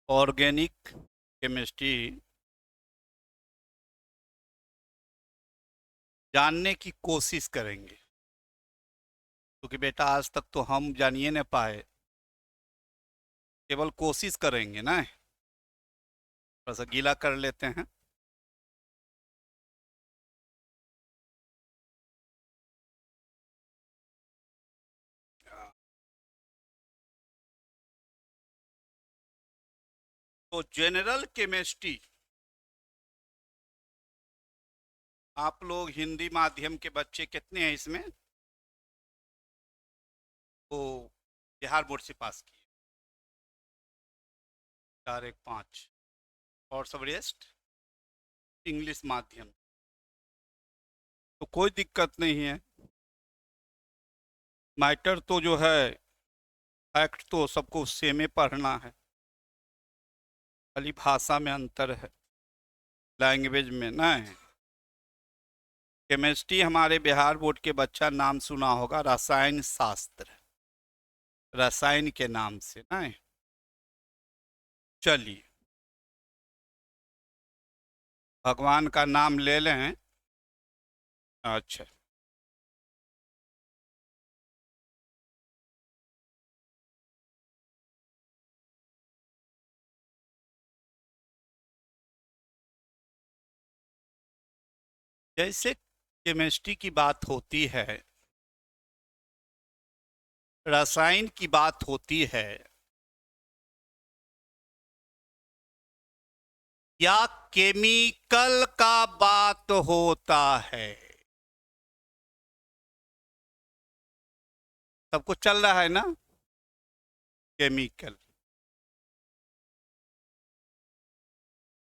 Organic chemistry जानने की कोशिश करेंगे, क्योंकि बेटा आज तक तो हम जान ही नहीं पाए। केवल कोशिश करेंगे ना। थोड़ा सा गीला कर लेते हैं। तो जनरल केमिस्ट्री, आप लोग हिंदी माध्यम के बच्चे कितने हैं इसमें? वो बिहार बोर्ड से पास किए, 4 1 5, और सब रेस्ट इंग्लिश माध्यम। तो कोई दिक्कत नहीं है। मैटर तो जो है, फैक्ट तो सबको सेम ही पढ़ना है, खाली भाषा में अंतर है, लैंग्वेज में ना है। केमिस्ट्री हमारे बिहार बोर्ड के बच्चा नाम सुना होगा, रसायन शास्त्र, रसायन के नाम से ना है। चलिए, भगवान का नाम ले लें। अच्छा, जैसे केमिस्ट्री की बात होती है, रसायन की बात होती है, या केमिकल का बात होता है, सबको चल रहा है ना? केमिकल,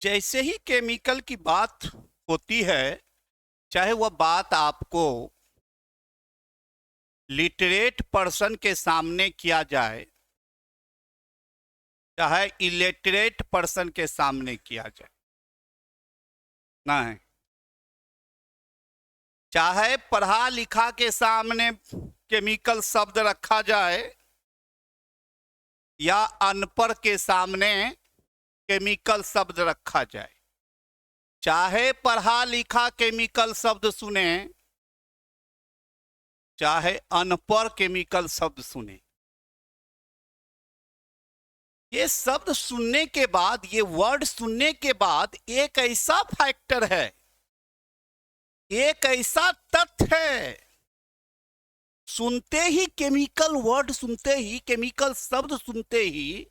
जैसे ही केमिकल की बात होती है, चाहे वह बात आपको लिटरेट पर्सन के सामने किया जाए, चाहे इलिटरेट पर्सन के सामने किया जाए, ना है, चाहे पढ़ा लिखा के सामने केमिकल शब्द रखा जाए, या अनपढ़ के सामने केमिकल शब्द रखा जाए, चाहे पढ़ा लिखा केमिकल शब्द सुने, चाहे अनपढ़ केमिकल शब्द सुने, ये शब्द सुनने के बाद, ये वर्ड सुनने के बाद एक ऐसा फैक्टर है, एक ऐसा तथ्य है, सुनते ही केमिकल वर्ड, सुनते ही केमिकल शब्द, सुनते ही,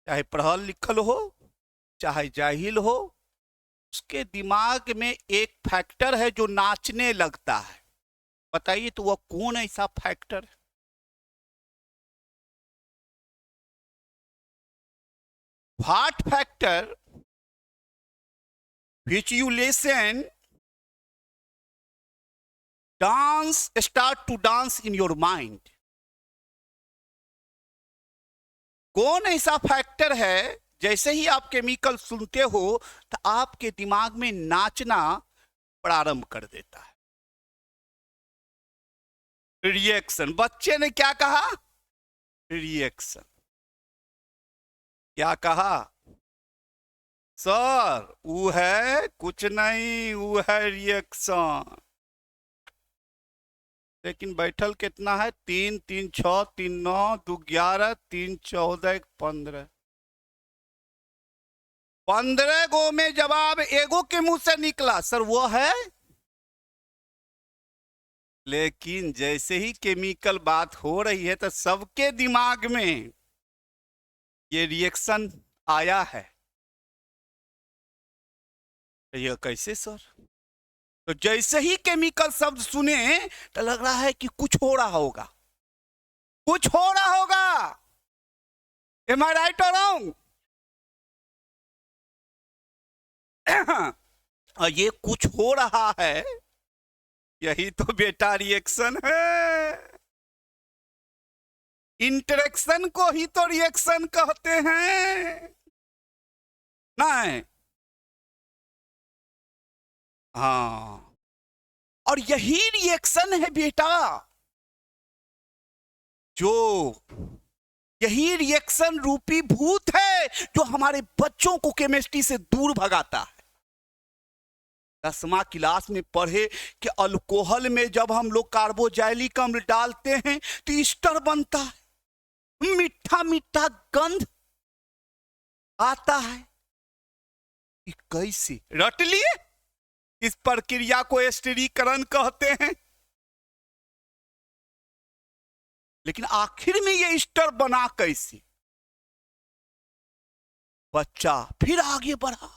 चाहे पढ़ल लिखल हो चाहे जाहिल हो, उसके दिमाग में एक फैक्टर है जो नाचने लगता है। बताइए तो वह कौन ऐसा फैक्टर है? What factor which you listen dance start to dance in your mind? कौन ऐसा फैक्टर है, जैसे ही आप केमिकल सुनते हो तो आपके दिमाग में नाचना प्रारंभ कर देता है? रिएक्शन। बच्चे ने क्या कहा? रिएक्शन। क्या कहा? सर वो है कुछ नहीं, वो है रिएक्शन। लेकिन बैठल कितना है? 3 3 6 3 9 2 11 3 14 15, 15 गो में जवाब एगो के मुंह से निकला, सर वो है। लेकिन जैसे ही केमिकल बात हो रही है तो सबके दिमाग में ये रिएक्शन आया है। ये कैसे सर? तो जैसे ही केमिकल शब्द सुने तो लग रहा है कि कुछ हो रहा होगा, कुछ हो रहा होगा। एम आई राइट और रॉन्ग? और ये कुछ हो रहा है, यही तो बेटा रिएक्शन है। इंटरेक्शन को ही तो रिएक्शन कहते हैं, नहीं? हाँ, और यही रिएक्शन है बेटा जो यही रिएक्शन रूपी भूत है जो हमारे बच्चों को केमिस्ट्री से दूर भगाता है। 10वीं क्लास में पढ़े कि अल्कोहल में जब हम लोग कार्बोजैलिक अम्ल डालते हैं तो ईस्टर बनता है, मीठा मीठा गंध आता है। कैसे रट लिए? इस प्रक्रिया को एस्टरीकरण कहते हैं। लेकिन आखिर में ये ईस्टर बना कैसे? बच्चा फिर आगे बढ़ा।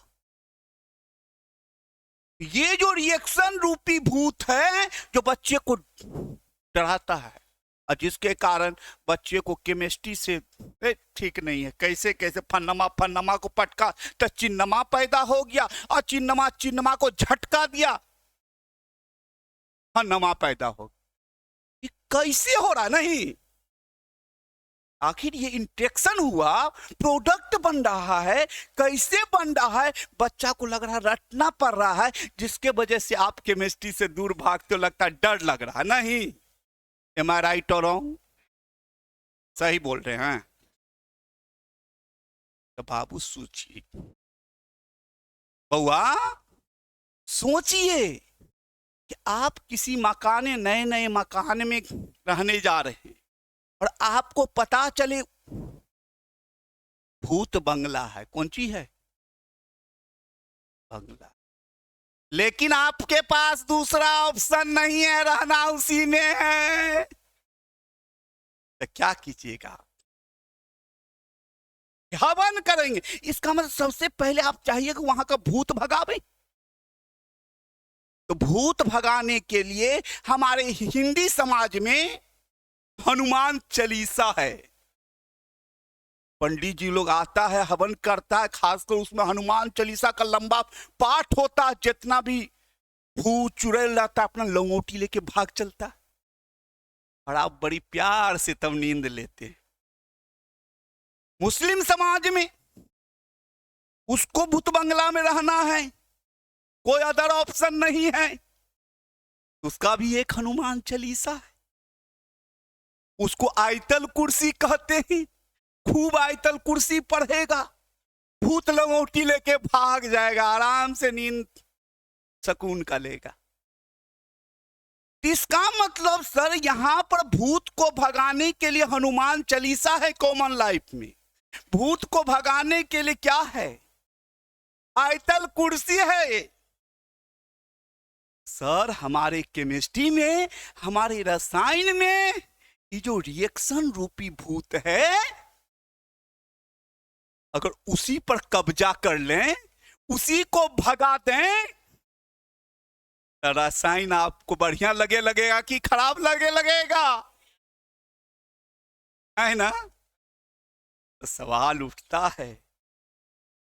ये जो रिएक्शन रूपी भूत है जो बच्चे को डराता है और जिसके कारण बच्चे को केमिस्ट्री से ठीक नहीं है, कैसे कैसे फन्नमा को पटका तो चिन्नमा पैदा हो गया और चिन्नमा को झटका दिया, फन्नमा पैदा हो गया। ये कैसे हो रहा? नहीं, आखिर ये इंट्रैक्शन हुआ, प्रोडक्ट बन रहा है, कैसे बन रहा है? बच्चा को लग रहा है रटना पड़ रहा है, जिसके वजह से आप केमिस्ट्री से दूर भागते हो, लगता है डर लग रहा है। नहीं, एम आई राइट और रॉन्ग? सही बोल रहे हैं। तो बाबू सोचिए, बउआ सोचिए कि आप किसी नए मकान में रहने जा रहे हैं और आपको पता चले भूत बंगला है। कौन सी है? बंगला। लेकिन आपके पास दूसरा ऑप्शन नहीं है, रहना उसी में है, तो क्या कीजिएगा? हवन करेंगे। इसका मतलब सबसे पहले आप चाहिए कि वहां का भूत भगावे। तो भूत भगाने के लिए हमारे हिंदी समाज में हनुमान चालीसा है। पंडित जी लोग आता है, हवन करता है, खासकर उसमें हनुमान चालीसा का लंबा पाठ होता है। जितना भी भूत चुड़ैल रहता है अपना लंगोटी लेके भाग चलता है और आप बड़ी प्यार से तब नींद लेते हैं। मुस्लिम समाज में उसको भूत बंगला में रहना है, कोई अदर ऑप्शन नहीं है, उसका भी एक हनुमान चालीसा है। उसको आयतल कुर्सी कहते हैं। खूब आयतल कुर्सी पढ़ेगा, भूत लंगोटी लेके भाग जाएगा, आराम से नींद सुकून का लेगा। इसका मतलब सर यहां पर भूत को भगाने के लिए हनुमान चालीसा है। कॉमन लाइफ में भूत को भगाने के लिए क्या है? आयतल कुर्सी है। सर हमारे केमिस्ट्री में, हमारे रसायन में ये जो रिएक्शन रूपी भूत है, अगर उसी पर कब्जा कर लें, उसी को भगा दें, तो रसायन आपको बढ़िया लगेगा कि खराब लगेगा? है ना? तो सवाल उठता है,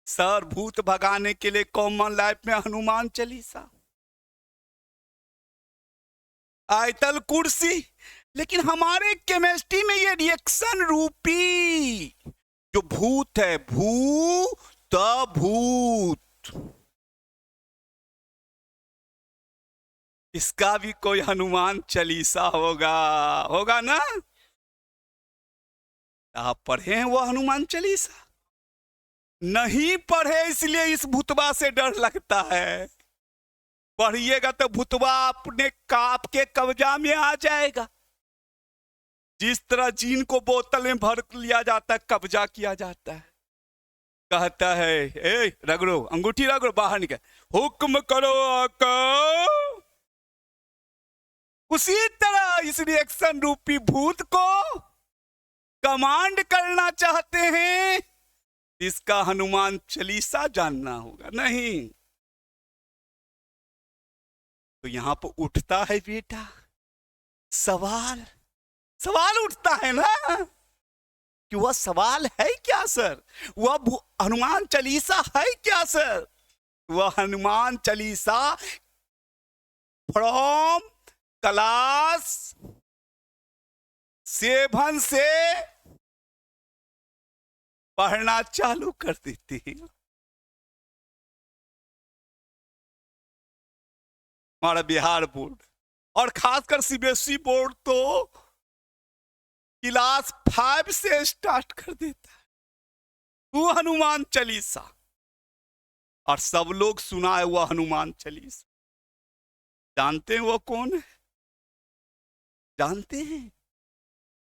सर भूत भगाने के लिए कॉमन लाइफ में हनुमान चालीसा, आयतल कुर्सी, लेकिन हमारे केमिस्ट्री में ये रिएक्शन रूपी जो भूत है, भूत इसका भी कोई हनुमान चालीसा होगा ना? आप पढ़े हैं वो हनुमान चालीसा? नहीं पढ़े, इसलिए इस भूतवा से डर लगता है। पढ़िएगा तो भूतवा आपके कब्जा में आ जाएगा। जिस तरह जीन को बोतल में भर लिया जाता है, कब्जा किया जाता है, कहता है ए रगड़ो, अंगूठी रगड़ो, बाहर निकल, हुक्म करो आका। उसी तरह इस रिएक्शन रूपी भूत को कमांड करना चाहते हैं, इसका हनुमान चालीसा जानना होगा। नहीं तो यहां पर उठता है बेटा सवाल उठता है ना कि वह सवाल है क्या सर? वह हनुमान चालीसा है क्या सर? वह हनुमान चालीसा फ्रॉम क्लास 7 से पढ़ना चालू कर देते हैं। हमारा बिहार बोर्ड और खासकर सीबीएसई बोर्ड तो क्लास 5 से स्टार्ट कर देता है वो हनुमान चालीसा, और सब लोग सुना है वो हनुमान चालीसा। जानते हैं वो कौन है? जानते हैं?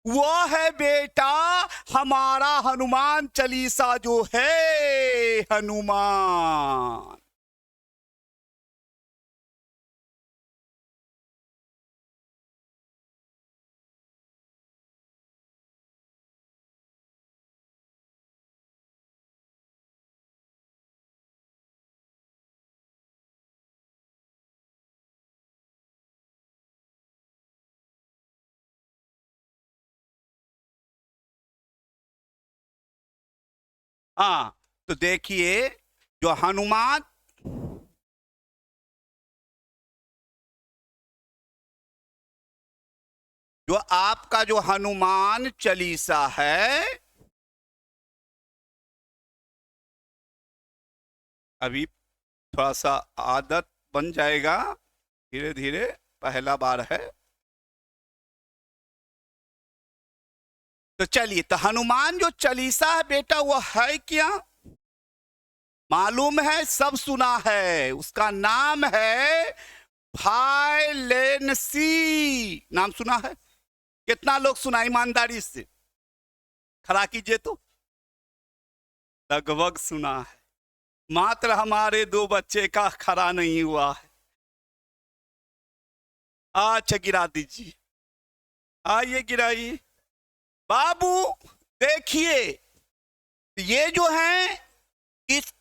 वो है बेटा हमारा हनुमान चालीसा जो है, हनुमान। हाँ, तो देखिए जो हनुमान, जो आपका जो हनुमान चालीसा है, अभी थोड़ा सा आदत बन जाएगा धीरे धीरे, पहला बार है। तो चलिए, तो हनुमान जो चालीसा है बेटा वो है क्या? मालूम है, सब सुना है, उसका नाम है वायलेंसी। नाम सुना है? कितना लोग सुना ईमानदारी से खड़ा कीजिए तो। लगभग सुना है, मात्र हमारे 2 बच्चे का खड़ा नहीं हुआ है। अच्छा गिरा दीजिए, आइए गिराइए। बाबू देखिए, ये जो है इस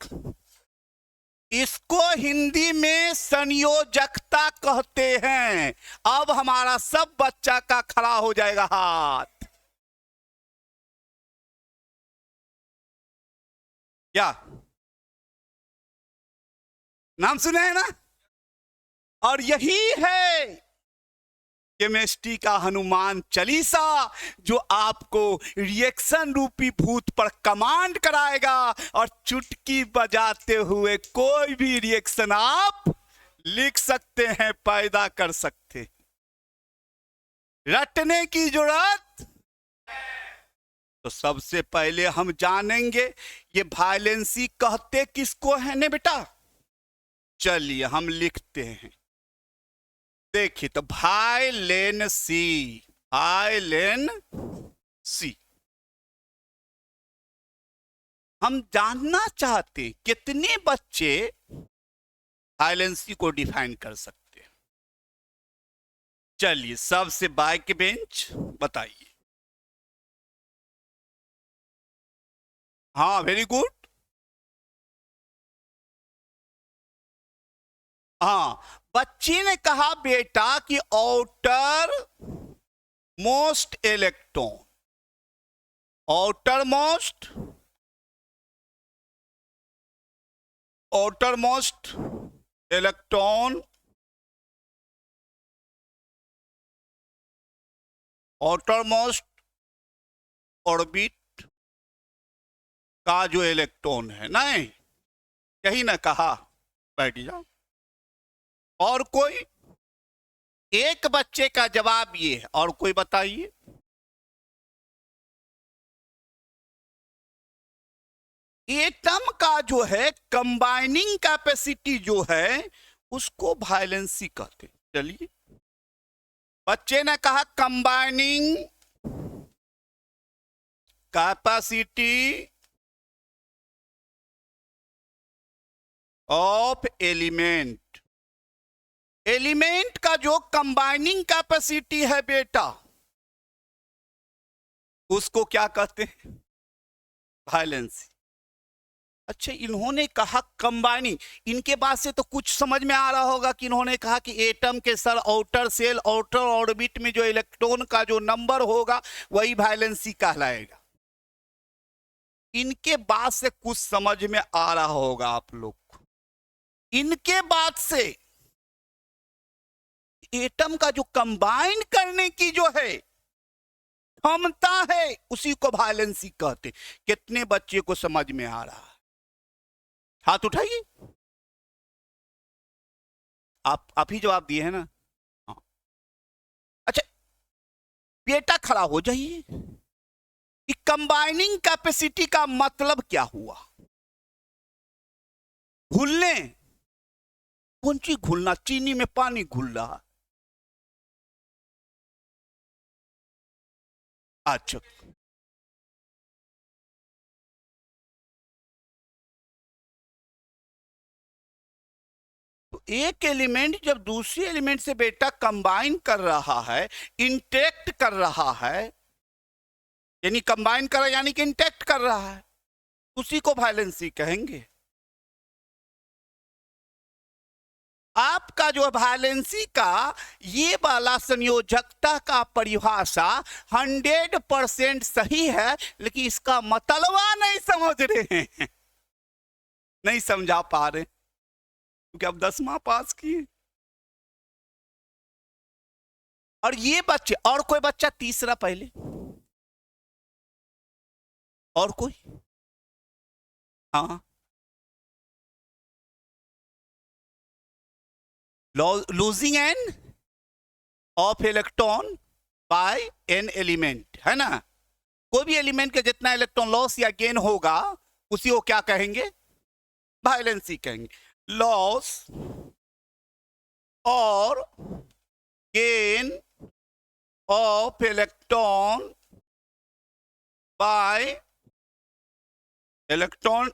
इसको हिंदी में संयोजकता कहते हैं। अब हमारा सब बच्चा का खड़ा हो जाएगा हाथ। क्या नाम सुने हैं ना? और यही है केमिस्ट्री का हनुमान चालीसा, जो आपको रिएक्शन रूपी भूत पर कमांड कराएगा और चुटकी बजाते हुए कोई भी रिएक्शन आप लिख सकते हैं, पैदा कर सकते हैं। रटने की जरूरत। तो सबसे पहले हम जानेंगे ये वायलेंसी कहते किसको है ने बेटा। चलिए हम लिखते हैं। देखिए, तो वायलेंसी, वायलेंसी हम जानना चाहते कितने बच्चे वायलेंसी को डिफाइन कर सकते हैं। चलिए, सबसे बैक बेंच बताइए। हाँ वेरी गुड। हाँ, बच्ची ने कहा बेटा कि outer most electron, outer most, outer most electron, outer most orbit का जो इलेक्ट्रॉन है, नहीं यही ना कहा? बैठ जाओ। और कोई? एक बच्चे का जवाब ये है, और कोई बताइए। एटम का जो है कंबाइनिंग कैपेसिटी जो है उसको वायलेंसी कहते हैं। चलिए, बच्चे ने कहा combining capacity of element. Element का जो कंबाइनिंग कैपेसिटी है बेटा, उसको क्या कहते हैं? वायलेंसी। अच्छा, इन्होंने कहा कंबाइनिंग, इनके बाद से तो कुछ समझ में आ रहा होगा कि इन्होंने कहा कि एटम के sir outer shell outer orbit में जो इलेक्ट्रॉन का जो नंबर होगा वही वायलेंसी कहलाएगा। इनके बाद से कुछ समझ में आ रहा होगा आप लोग को। इनके बाद से एटम का जो कंबाइन करने की जो है क्षमता है उसी को वायलेंसी कहते। कितने बच्चे को समझ में आ रहा है? हाथ उठाइए। आप ही जवाब दिए हैं ना? हाँ। अच्छा, बेटा खड़ा हो जाइए कि कंबाइनिंग कैपेसिटी का मतलब क्या हुआ। घुलने, कौन चीज घुलना? चीनी में पानी घुल रहा। अच्छा, तो एक एलिमेंट जब दूसरे एलिमेंट से बेटा कंबाइन कर रहा है, इंटेक्ट कर रहा है, यानी कंबाइन कर रहा है यानी कि इंटेक्ट कर रहा है, उसी को वायलेंसी कहेंगे। आपका जो वायलेंसी का ये वाला संयोजकता का परिभाषा 100% सही है, लेकिन इसका मतलबा नहीं समझ रहे हैं, नहीं समझा पा रहे, क्योंकि अब 10वां पास किए। और ये बच्चे, और कोई बच्चा तीसरा पहले, और कोई? हाँ, losing an of electron by an element, है ना? कोई भी एलिमेंट का जितना इलेक्ट्रॉन लॉस या गेन होगा उसी को क्या कहेंगे? वायलेंसी कहेंगे। लॉस और gain of electron bye electron,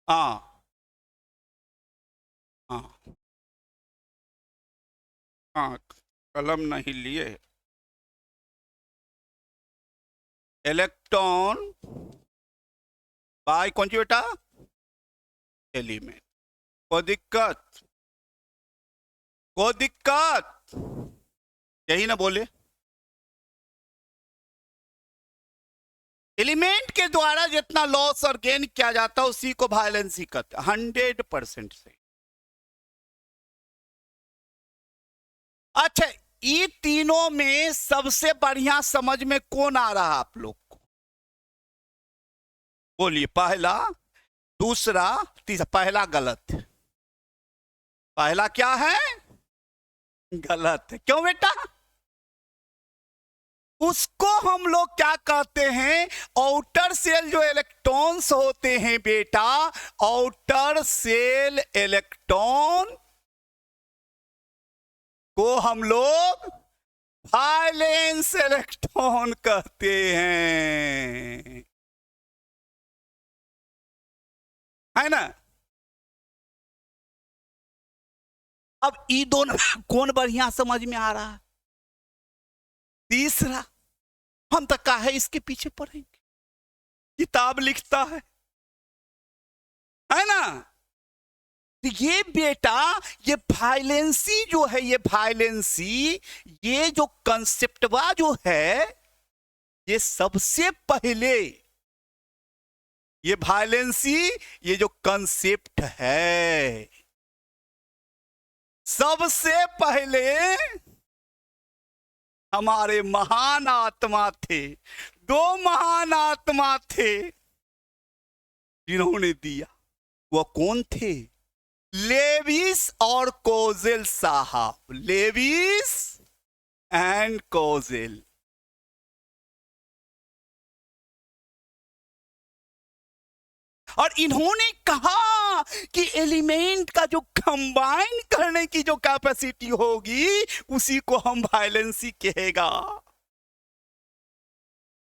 हाँ हाँ हाँ, कलम नहीं लिए। इलेक्ट्रॉन बाय कौन सी बेटा? एलिमेंट। कोई दिक्कत? कोई दिक्कत? यही ना बोले? एलिमेंट के द्वारा जितना लॉस और गेन किया जाता है उसी को वायलेंसी कहते हैं, 100% से। अच्छा, ये तीनों में सबसे बढ़िया समझ में कौन आ रहा आप लोग को? बोलिए। पहला, दूसरा, तीसरा। पहला गलत। पहला क्या है? गलत है। क्यों बेटा? उसको हम लोग क्या कहते हैं? आउटर सेल जो इलेक्ट्रॉन्स होते हैं बेटा, आउटर सेल इलेक्ट्रॉन को हम लोग वायलेंस इलेक्ट्रॉन कहते हैं, है ना? अब ये दोनों कौन बढ़िया समझ में आ रहा है? तीसरा। हम तो कहा है इसके पीछे पढ़ेंगे, किताब लिखता है ना? तो ये बेटा, ये वायलेंसी जो है, ये वायलेंसी, ये जो कंसेप्टवा जो है, ये सबसे पहले, ये वायलेंसी, ये जो कंसेप्ट है, सबसे पहले हमारे महान आत्मा थे, दो महान आत्मा थे जिन्होंने दिया। वो कौन थे? लेविस और कोजेल साहब, लेविस एंड कोजेल। और इन्होंने कहा कि एलिमेंट का जो कंबाइन करने की जो कैपेसिटी होगी उसी को हम वायलेंसी कहेगा।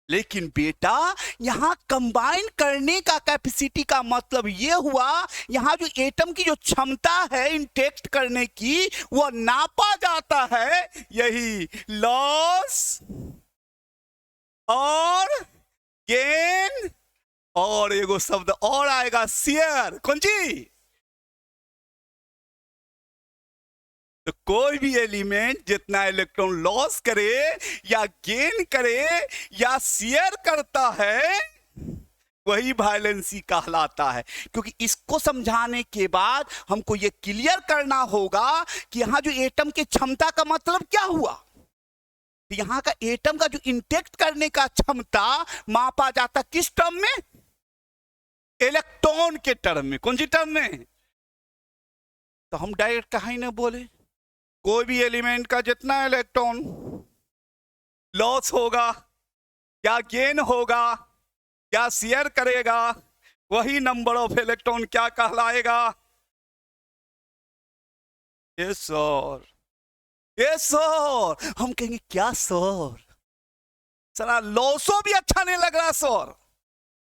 लेकिन बेटा, यहां कंबाइन करने का कैपेसिटी का मतलब यह हुआ, यहां जो एटम की जो क्षमता है इंटेक्ट करने की, वो नापा जाता है, यही लॉस और गेन, और एगो शब्द और आएगा, शेयर। कौन सी? तो कोई भी एलिमेंट जितना इलेक्ट्रॉन लॉस करे या गेन करे या शेयर करता है, वही वायलेंसी कहलाता है। क्योंकि इसको समझाने के बाद हमको ये क्लियर करना होगा कि यहां जो एटम की क्षमता का मतलब क्या हुआ। तो यहां का एटम का जो इंटेक्ट करने का क्षमता मापा जाता किस टर्म में? इलेक्ट्रॉन के टर्म में। कौन सी टर्म में? तो हम डायरेक्ट कहीं ना बोले, कोई भी एलिमेंट का जितना इलेक्ट्रॉन लॉस होगा या गेन होगा या शेयर करेगा, वही नंबर ऑफ इलेक्ट्रॉन क्या कहलाएगा? Yes sir, yes sir. हम कहेंगे क्या सर? सर लॉसो भी अच्छा नहीं लग रहा सर,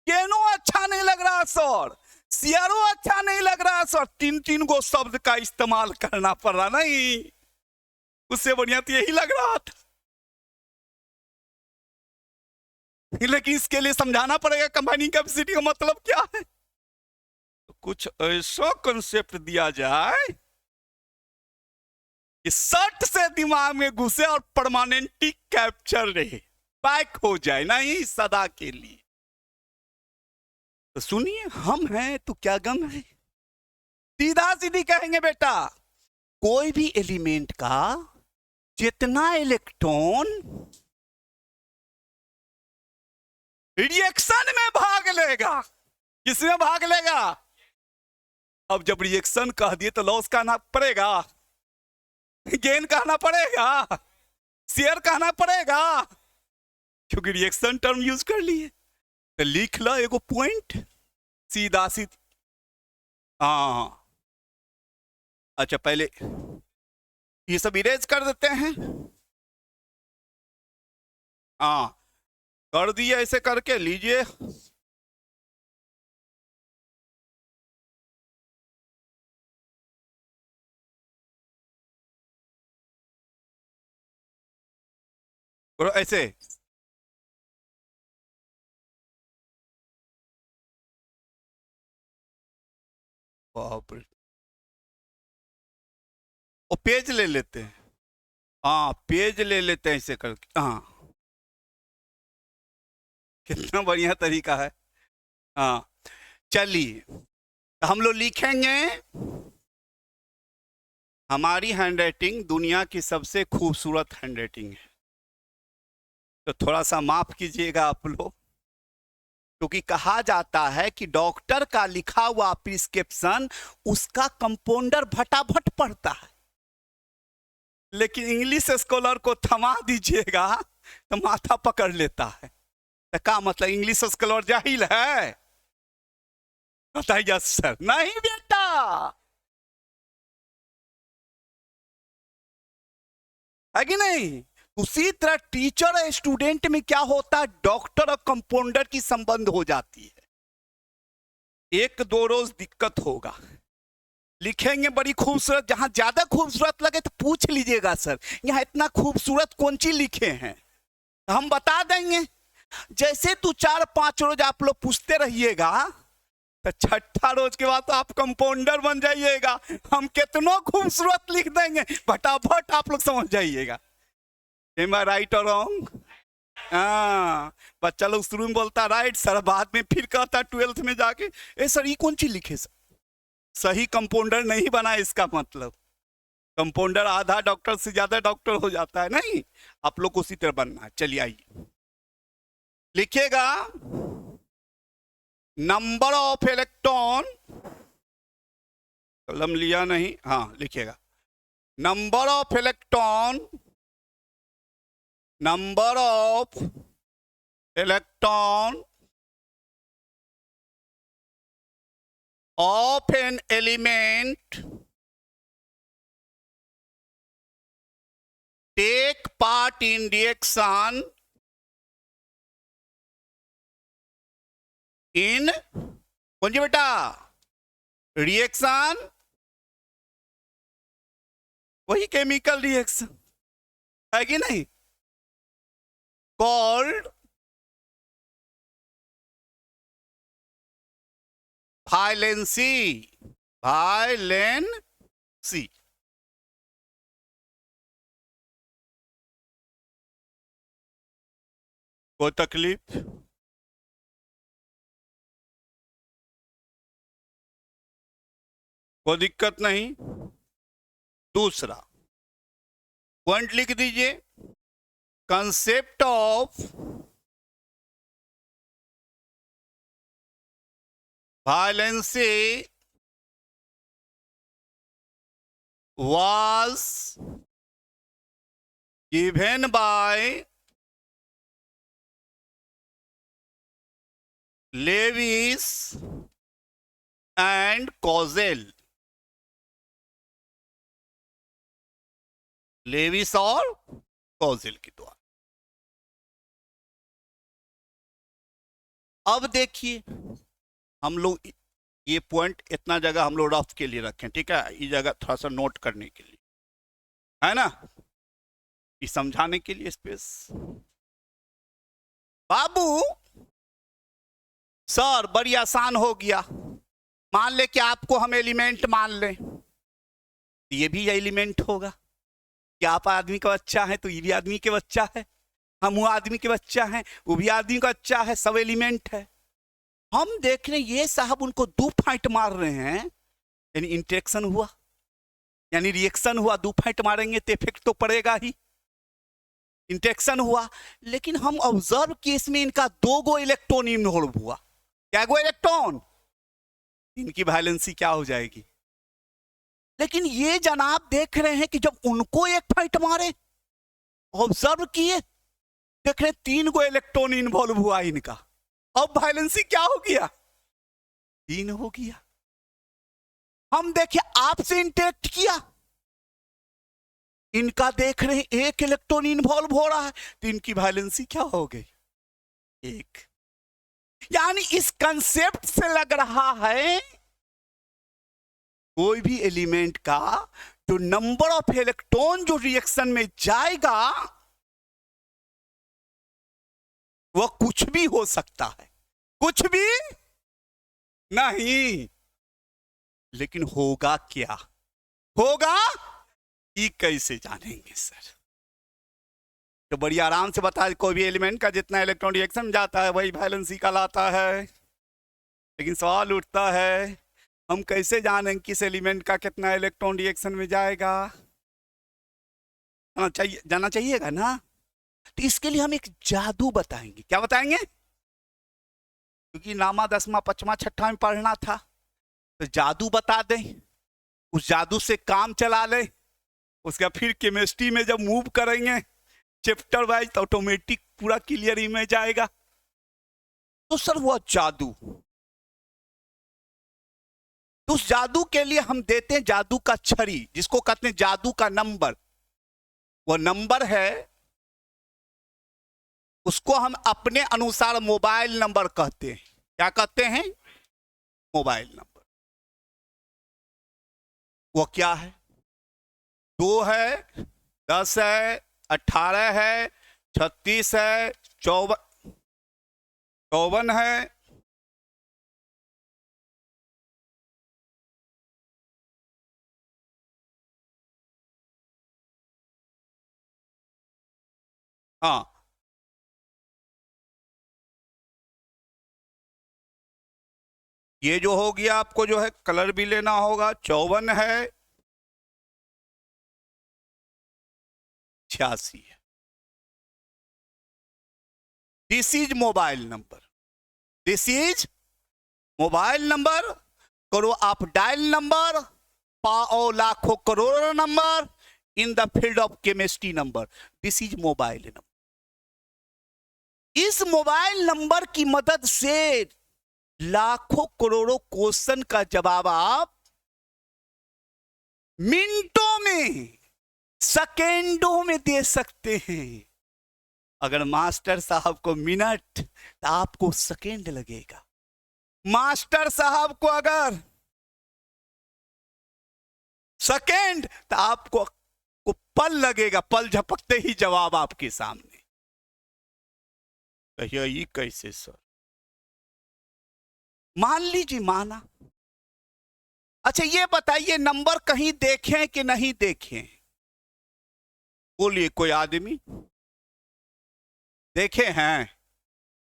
गेनो अच्छा नहीं लग रहा सर, शेयरो अच्छा नहीं लग रहा सर। तीन तीन गो शब्द का इस्तेमाल करना पड़ रहा, नहीं उससे बढ़िया तो यही लग रहा था। लेकिन इसके लिए समझाना पड़ेगा कंबाइनिंग कैपेसिटी का मतलब क्या है। तो कुछ ऐसा कंसेप्ट दिया जाए कि सट से दिमाग में घुसे और परमानेंटली कैप्चर रहे, पैक हो जाए, नहीं सदा के लिए। तो सुनिए, हम हैं तो क्या गम है। सीधा सीधी कहेंगे बेटा, कोई भी एलिमेंट का जितना इलेक्ट्रॉन रिएक्शन में भाग लेगा, किसमें भाग लेगा? अब जब रिएक्शन कह दिए तो लॉस कहना पड़ेगा, गेन कहना पड़ेगा, शेयर कहना पड़ेगा, क्योंकि रिएक्शन टर्म यूज कर लिए। तो लिख लो एगो पॉइंट सीधा सीधा। हाँ अच्छा, पहले ये सब इरेज कर देते हैं। हाँ कर दिए, ऐसे करके लीजिए। और ऐसे बाप रे, और पेज ले लेते हैं। हाँ पेज ले लेते हैं ऐसे करके। हाँ कितना बढ़िया तरीका है। हाँ चलिए, तो हम लोग लिखेंगे, हमारी हैंडराइटिंग दुनिया की सबसे खूबसूरत हैंडराइटिंग है, तो थोड़ा सा माफ कीजिएगा आप लोग, क्योंकि कहा जाता है कि डॉक्टर का लिखा हुआ प्रिस्क्रिप्शन उसका कंपाउंडर फटाफट पढ़ता है, लेकिन इंग्लिश स्कॉलर को थमा दीजिएगा तो माथा पकड़ लेता है। तो क्या मतलब इंग्लिश स्कॉलर जाहिल है? बताइए सर। नहीं बेटा, है कि नहीं? उसी तरह टीचर और स्टूडेंट में क्या होता है, डॉक्टर और कंपाउंडर की संबंध हो जाती है। एक दो रोज दिक्कत होगा, लिखेंगे बड़ी खूबसूरत, जहां ज्यादा खूबसूरत लगे तो पूछ लीजिएगा सर यहाँ इतना खूबसूरत कौन सी लिखे हैं, तो हम बता देंगे। जैसे तू 4-5 रोज आप लोग पूछते रहिएगा, तो छठा रोज के बाद तो आप कंपाउंडर बन जाइएगा। हम कितना खूबसूरत लिख देंगे, फटाफट आप लोग समझ जाइएगा। एम आई राइट और रॉन्ग? हाँ, बच्चा लोग शुरू में बोलता राइट सर, बाद में फिर कहता 12th में जाके ए सर ये कौन सी लिखे सर। सही कंपाउंडर नहीं बना, इसका मतलब कंपाउंडर आधा डॉक्टर से ज्यादा डॉक्टर हो जाता है, नहीं आप लोग को उसी तरह बनना है। चलिए आइए, लिखिएगा नंबर ऑफ इलेक्ट्रॉन, कलम लिया नहीं, हाँ लिखिएगा number of electron, number of electron of an element take part in reaction in कौन जी बेटा? रिएक्शन, वही केमिकल रिएक्शन है कि नहीं, कॉल्ड वायलेंसी, वायलेंसी। कोई तकलीफ? कोई दिक्कत नहीं। दूसरा पॉइंट लिख दीजिए, concept of valency was given by Lewis and Kozel. Lewis और कोजेल के द्वारा। अब देखिए, हम लोग ये पॉइंट इतना जगह हम लोग रफ के लिए रखें, ठीक है, ये जगह थोड़ा सा नोट करने के लिए, है ना, ये समझाने के लिए स्पेस। बाबू सर बड़ी आसान हो गया, मान ले कि आपको हम एलिमेंट मान लें, ये भी एलिमेंट होगा कि आप आदमी का बच्चा है तो ये भी आदमी के बच्चा है, हम वो आदमी के बच्चा हैं, वो भी आदमी का बच्चा है, सब एलिमेंट है। हम देख रहे ये साहब उनको 2 फाइट मार रहे हैं, यानी इंटरेक्शन हुआ, यानी रिएक्शन हुआ, 2 फाइट मारेंगे तो इफेक्ट तो पड़ेगा ही, इंटरेक्शन हुआ। लेकिन हम ऑब्जर्व किए इसमें इनका 2 गो इलेक्ट्रॉन इन्वॉल्व हुआ। क्या गो इलेक्ट्रॉन? इनकी वैलेंसी क्या हो जाएगी? लेकिन ये जनाब देख रहे हैं कि जब उनको एक फाइट मारे, ऑब्जर्व किए, देख रहे 3 गो इलेक्ट्रॉन इन्वॉल्व हुआ इनका, अब वैलेंसी क्या हो गया? 3 हो गया। हम देखिए आपसे इंटरेक्ट किया, इनका देख रहे हैं 1 इलेक्ट्रॉन इन्वॉल्व हो रहा है, तो इनकी वैलेंसी क्या हो गई? 1। यानी इस कंसेप्ट से लग रहा है कोई भी एलिमेंट का जो नंबर ऑफ इलेक्ट्रॉन जो रिएक्शन में जाएगा वह कुछ भी हो सकता है, कुछ भी नहीं, लेकिन होगा क्या? होगा ये कैसे जानेंगे सर? तो बड़ी आराम से बता, कोई भी एलिमेंट का जितना इलेक्ट्रॉन रिएक्शन जाता है वही वैलेंसी कहलाता है। लेकिन सवाल उठता है हम कैसे जानेंगे किस एलिमेंट का कितना इलेक्ट्रॉन रिएक्शन में जाएगा? जाना चाहिएगा ना। तो इसके लिए हम एक जादू बताएंगे। क्या बताएंगे? क्योंकि नामा 10वां 5वां 6वां में पढ़ना था, तो जादू बता दें, उस जादू से काम चला लें, उसका फिर केमिस्ट्री में जब मूव करेंगे चैप्टर वाइज तो ऑटोमेटिक पूरा क्लियर ही में जाएगा। तो सर वो जादू, तो उस जादू के लिए हम देते हैं जादू का छड़ी, जिसको कहते हैं जादू का नंबर। वो नंबर है, उसको हम अपने अनुसार मोबाइल नंबर कहते हैं। क्या कहते हैं? Mobile number. वो क्या है? 2 है, 10 है, 18 है, 36 है, 54 है, हाँ, ये जो हो गया आपको जो है कलर भी लेना होगा। 54 है, 86 है। This is mobile number, this is mobile number. करो आप डायल नंबर, पाओ लाखों करोड़ों number, in the field of chemistry number, this is mobile number. इस मोबाइल नंबर की मदद से लाखों करोड़ों क्वेश्चन का जवाब आप मिनटों में, सेकेंडों में दे सकते हैं। अगर मास्टर साहब को मिनट तो आपको सेकेंड लगेगा, मास्टर साहब को अगर सेकेंड तो आपको पल लगेगा, पल झपकते ही जवाब आपके सामने। कहिए ये कैसे सर? मान लीजिए माना। अच्छा ये बताइए नंबर कहीं देखें कि नहीं देखें? बोलिए, कोई आदमी देखे हैं?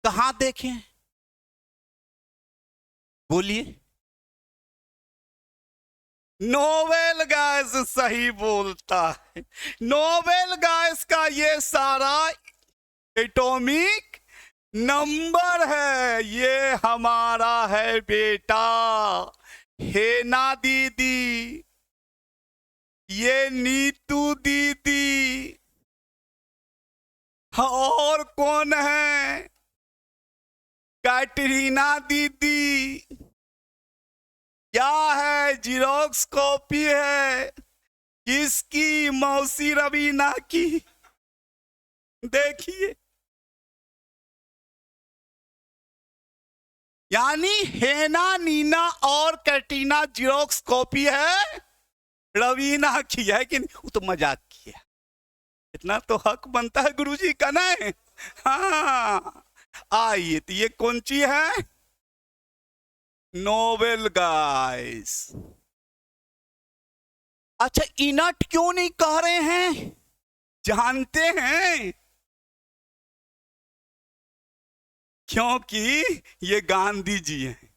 कहां देखे? बोलिए। नोबेल गैस सही बोलता है। नोबेल गैस का ये सारा एटॉमिक नंबर है, ये हमारा है बेटा। हे ना दीदी, ये नीतू दीदी। और कौन है? कैटरीना दीदी। क्या है? जीरोक्स कॉपी है। किसकी? मौसी रवीना की। देखिए, यानी हेना, नीना और कैटरीना जीरोक्स कॉपी है रवीना की, है कि नहीं? वो तो मजाक किया, इतना तो हक बनता है गुरुजी का, नहीं? हाँ, आइए, तो ये कौन सी है? Nobel guys. अच्छा, इनट क्यों नहीं कह रहे हैं? जानते हैं? क्योंकि ये गांधी जी हैं।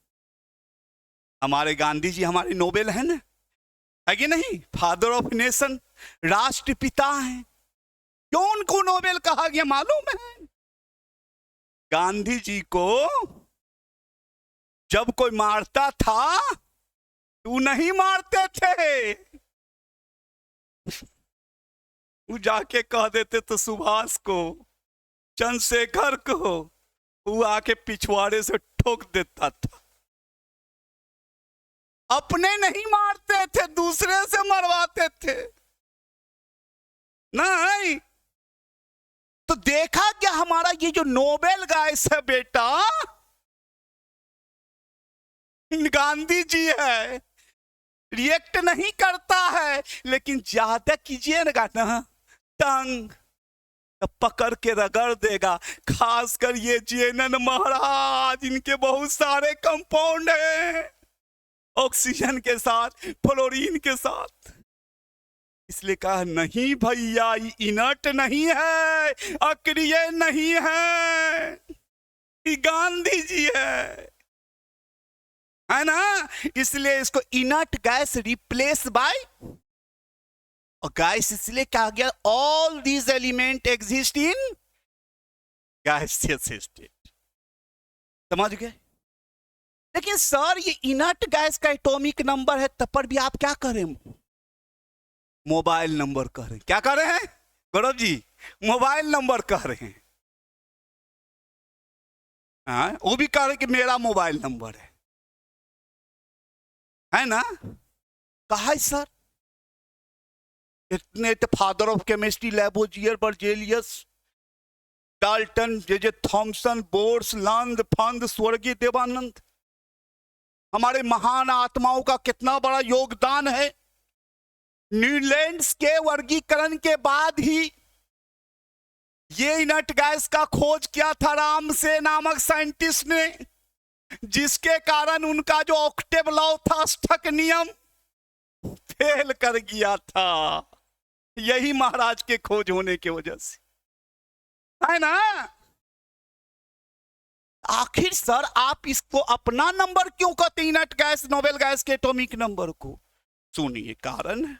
हमारे गांधी जी हमारे नोबेल हैं ना, है कि नहीं? फादर ऑफ नेशन, राष्ट्रपिता हैं। क्यों उनको नोबेल कहा गया मालूम है? गांधी जी को जब कोई मारता था, तू नहीं मारते थे, वो जाके कह देते तो सुभाष को, चंद्रशेखर को, वो आके पिछवाड़े से ठोक देता था। अपने नहीं मारते थे, दूसरे से मरवाते थे। नहीं तो देखा क्या, हमारा ये जो नोबेल गाइस है बेटा, गांधी जी है। रिएक्ट नहीं करता है, लेकिन ज्यादा कीजिएगा ना तंग तो पकड़ के रगड़ देगा। खासकर ये जेएनएन महाराज, इनके बहुत सारे कंपाउंड हैं ऑक्सीजन के साथ, फ्लोरीन के साथ। इसलिए कहा नहीं भैया, इनट नहीं है, अक्रिय नहीं है, ये गांधी जी है ना? इसलिए इसको इनट गैस रिप्लेस बाय गैस, इसलिए कहा गया all these element exist in gaseous state. समझ गए? लेकिन सर ये इनट गैस का एटॉमिक नंबर है, तब पर भी आप क्या करें? मोबाइल नंबर कह रहे हैं। क्या कह रहे हैं गौरव जी? मोबाइल नंबर कह रहे हैं। हाँ, वो भी कह रहे कि मेरा मोबाइल नंबर है ना? कहा है सर, इतने तो father of chemistry Lavoisier, Berzelius, Dalton, J Thomson, Bohrs, लंद, फंद, स्वर्गीय देवानंद, हमारे महान आत्माओं का कितना बड़ा योगदान है। न्यूलैंड्स के वर्गीकरण के बाद ही ये इनट गैस का खोज किया था रामसे नामक साइंटिस्ट ने, जिसके कारण उनका जो ऑक्टेव लॉ था, अष्टक नियम, फेल कर गया था। यही महाराज के खोज होने की वजह से, है ना? आखिर सर आप इसको अपना नंबर क्यों कहते? इनट गैस, नोबेल गैस के एटॉमिक नंबर को सुनिए, कारण है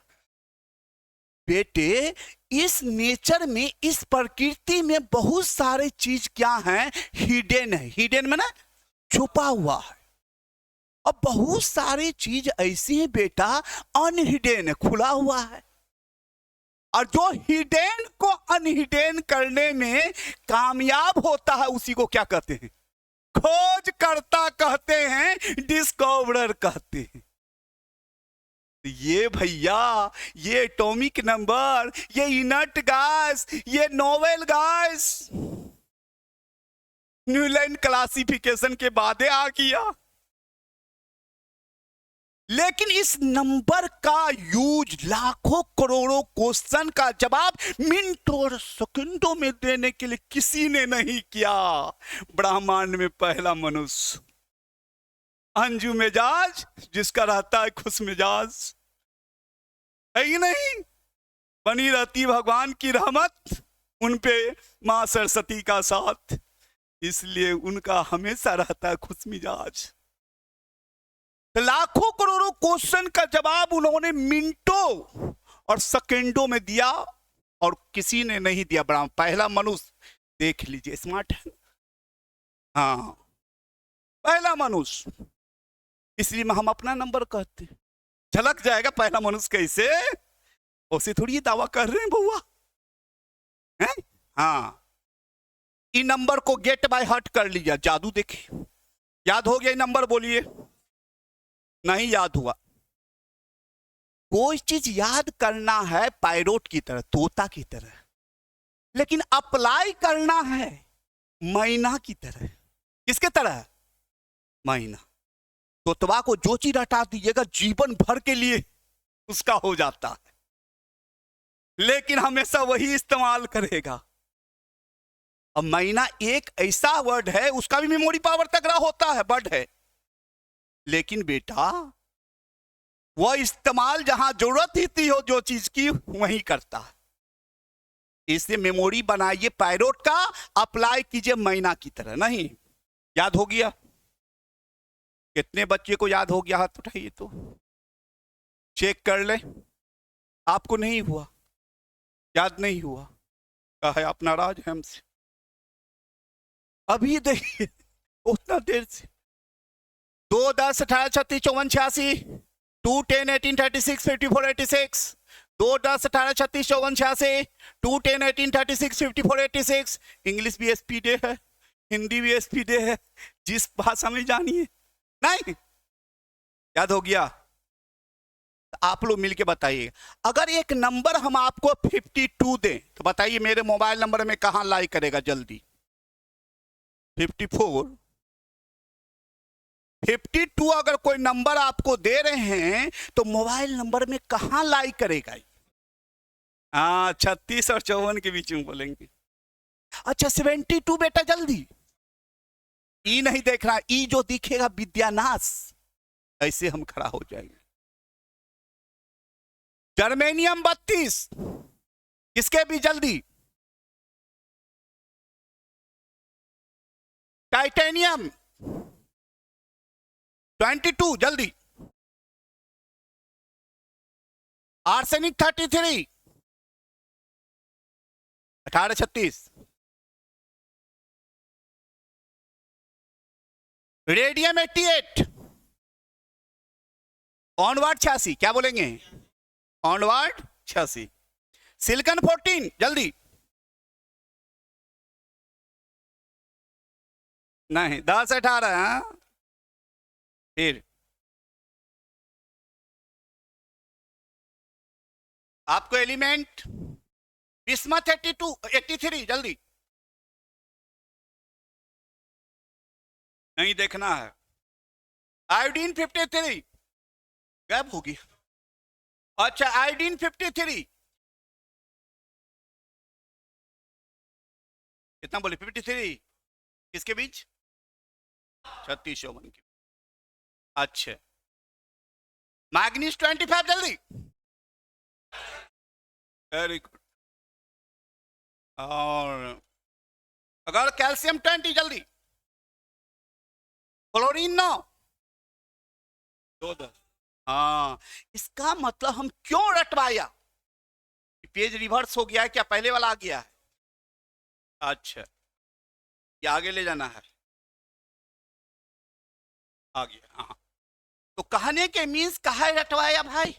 बेटे, इस नेचर में, इस प्रकृति में बहुत सारे चीज क्या हैं? हिडन है। हिडन में ना छुपा हुआ है। अब बहुत सारी चीज ऐसी है बेटा अनहिडन है, खुला हुआ है। और जो हिडन को अनहिडन करने में कामयाब होता है, उसी को क्या कहते हैं? खोजकर्ता कहते हैं, डिस्कवरर कहते हैं। ये भैया, ये एटॉमिक नंबर, ये इनट गैस, ये नोबेल गैस न्यूलैंड क्लासिफिकेशन के बाद आ गया। लेकिन इस नंबर का यूज लाखों करोड़ों क्वेश्चन का जवाब मिनटों और सेकंडों में देने के लिए किसी ने नहीं किया। ब्रह्मांड में पहला मनुष्य, अंजू मिजाज, जिसका रहता है खुश मिजाज, है ही नहीं? बनी रहती भगवान की रहमत उन पे, मां सरस्वती का साथ, इसलिए उनका हमेशा रहता है खुश मिजाज। लाखों करोड़ों क्वेश्चन का जवाब उन्होंने मिनटों और सेकंडों में दिया, और किसी ने नहीं दिया। बड़ा पहला मनुष्य, देख लीजिए, स्मार्ट है। हाँ, पहला मनुष्य, इसलिए हम अपना नंबर कहते हैं। झलक जाएगा पहला मनुष्य कैसे। उसे थोड़ी ये दावा कर रहे हैं बउआ हैं। हाँ, इन नंबर को गेट बाय हार्ट कर लिया, जादू देखे। याद हो गया ये नंबर? बोलिए। नहीं याद हुआ। कोई चीज याद करना है पायरोट की तरह, तोता की तरह, लेकिन अप्लाई करना है मैना की तरह। किसके तरह? मैना। तोतवा को जो चीज हटा दीजिएगा जीवन भर के लिए उसका हो जाता है, लेकिन हमेशा वही इस्तेमाल करेगा। अब मैना एक ऐसा वर्ड है, उसका भी मेमोरी पावर तगड़ा होता है, वर्ड है, लेकिन बेटा वह इस्तेमाल जहां जरूरत ही थी हो जो चीज की, वहीं करता है। इससे मेमोरी बनाइए पायरोट का, अप्लाई कीजिए मैना की तरह। नहीं याद हो गया? कितने बच्चे को याद हो गया? हाथ उठाइए तो चेक कर ले। आपको नहीं हुआ, याद नहीं हुआ, कहा है अपना राज है हमसे। अभी देखिए उतना देर से 2, 10, 18, 36, 54, 86, 2, 10, 18, 36, 54, 86, 2, 10, 18, 36, 54, 86, 2, 10, 18, 36, 54, 86। इंग्लिश भी एसपी डे है, हिंदी भी एसपी डे है, जिस भाषा में जानिए। नहीं याद हो गया? आप लोग मिलके बताइए, अगर एक नंबर हम आपको 52 दें तो बताइए मेरे मोबाइल नंबर में कहां लाई करेगा? जल्दी। 54, 52 अगर कोई नंबर आपको दे रहे हैं तो मोबाइल नंबर में कहां लाई करेगा? हाँ, 36 और 54 के बीच में बोलेंगे। अच्छा 72 बेटा जल्दी। ई नहीं देखना, ई जो दिखेगा विद्यानाश, ऐसे हम खड़ा हो जाएंगे। जर्मेनियम 32, किसके भी? जल्दी। टाइटेनियम 22 जल्दी। आर्सेनिक 33, 1836। रेडियम 88, ऑनवर्ड 86, क्या बोलेंगे? ऑनवर्ड 86। सिलिकॉन 14 जल्दी। नहीं 10, 18। हाँ? फिर आपको एलिमेंट बिस्मथ 82, 83 जल्दी। नहीं देखना है। आयोडीन 53, गैप होगी। अच्छा आयोडीन 53, कितना बोले? 53 किसके बीच? 36 और 1 के। अच्छा मैग्नीज 25 जल्दी। Very good. और अगर कैल्शियम 20 जल्दी। क्लोरीन 9, 2, 10। हाँ, इसका मतलब हम क्यों रटवाया? पेज रिवर्स हो गया है क्या? पहले वाला आ गया है? अच्छा ये आगे ले जाना है, आ गया। हाँ, तो कहने के मीन्स कहा रटवाया भाई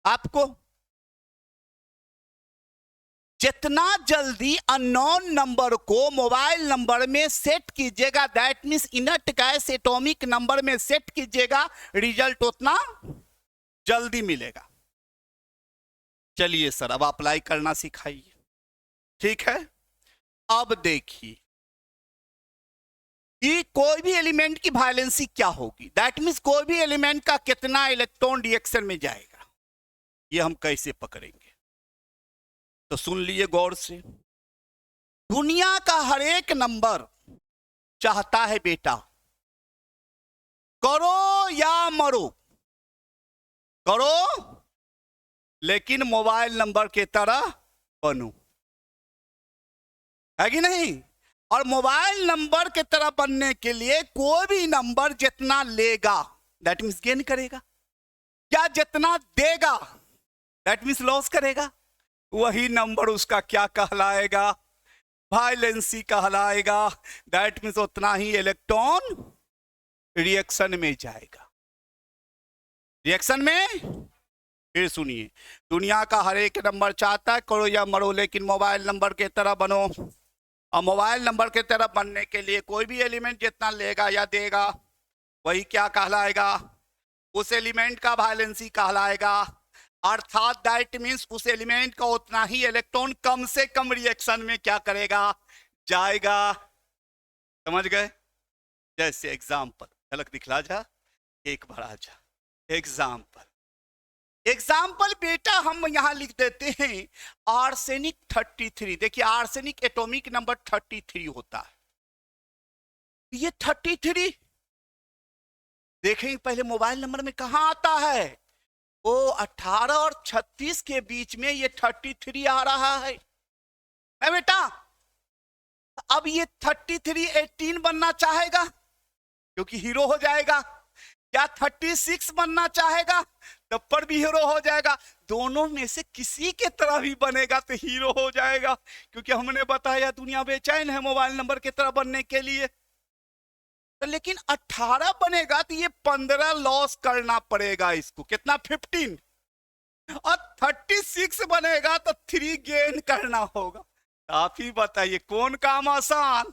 आपको? जितना जल्दी अननोन नंबर को मोबाइल नंबर में सेट कीजिएगा, that means इनट gas atomic number में सेट कीजिएगा, रिजल्ट उतना जल्दी मिलेगा। चलिए सर अब अप्लाई करना सिखाइए। ठीक है, अब देखिए कि कोई भी एलिमेंट की वालेंसी क्या होगी, दैट मीन्स कोई भी एलिमेंट का कितना इलेक्ट्रॉन रिएक्शन में जाएगा, ये हम कैसे पकड़ेंगे? तो सुन लीजिए गौर से। दुनिया का हर एक नंबर चाहता है बेटा करो या मरो, करो लेकिन मोबाइल नंबर के तरह बनो, है कि नहीं? और मोबाइल नंबर के तरह बनने के लिए कोई भी नंबर जितना लेगा दैट मीन्स गेन करेगा, क्या जितना देगा दैट मीन्स लॉस करेगा, वही नंबर उसका क्या कहलाएगा? वायलेंसी कहलाएगा। दैट मीन्स उतना ही इलेक्ट्रॉन रिएक्शन में जाएगा। रिएक्शन में फिर सुनिए, दुनिया का हर एक नंबर चाहता है करो या मरो, लेकिन मोबाइल नंबर के तरह बनो। और मोबाइल नंबर के तरह बनने के लिए कोई भी एलिमेंट जितना लेगा या देगा वही क्या कहलाएगा, उस एलिमेंट का वैलेंसी कहलाएगा। अर्थात दैट मीन्स उस एलिमेंट का उतना ही इलेक्ट्रॉन कम से कम रिएक्शन में क्या करेगा, जाएगा। समझ गए? जैसे एग्जाम्पल झलक दिखला जा, एक बार आ जा। एग्जाम्पल बेटा हम यहां लिख देते हैं आर्सेनिक 33। देखिए आर्सेनिक एटॉमिक नंबर 33 होता है। ये 33 देखेंगे पहले मोबाइल नंबर में कहां आता है, वो 18 और 36 के बीच में ये 33 आ रहा है बेटा। अब ये 33 18 बनना चाहेगा क्योंकि हीरो हो जाएगा, या 36 बनना चाहेगा तब पर भी हीरो हो जाएगा। दोनों में से किसी के तरह भी बनेगा तो हीरो हो जाएगा, क्योंकि हमने बताया दुनिया बेचैन है मोबाइल नंबर की तरह बनने के लिए। तो लेकिन 18 बनेगा तो ये 15 लॉस करना पड़ेगा इसको, कितना 15। और 36 बनेगा तो 3 गेन करना होगा। आप ही बताइए कौन काम आसान,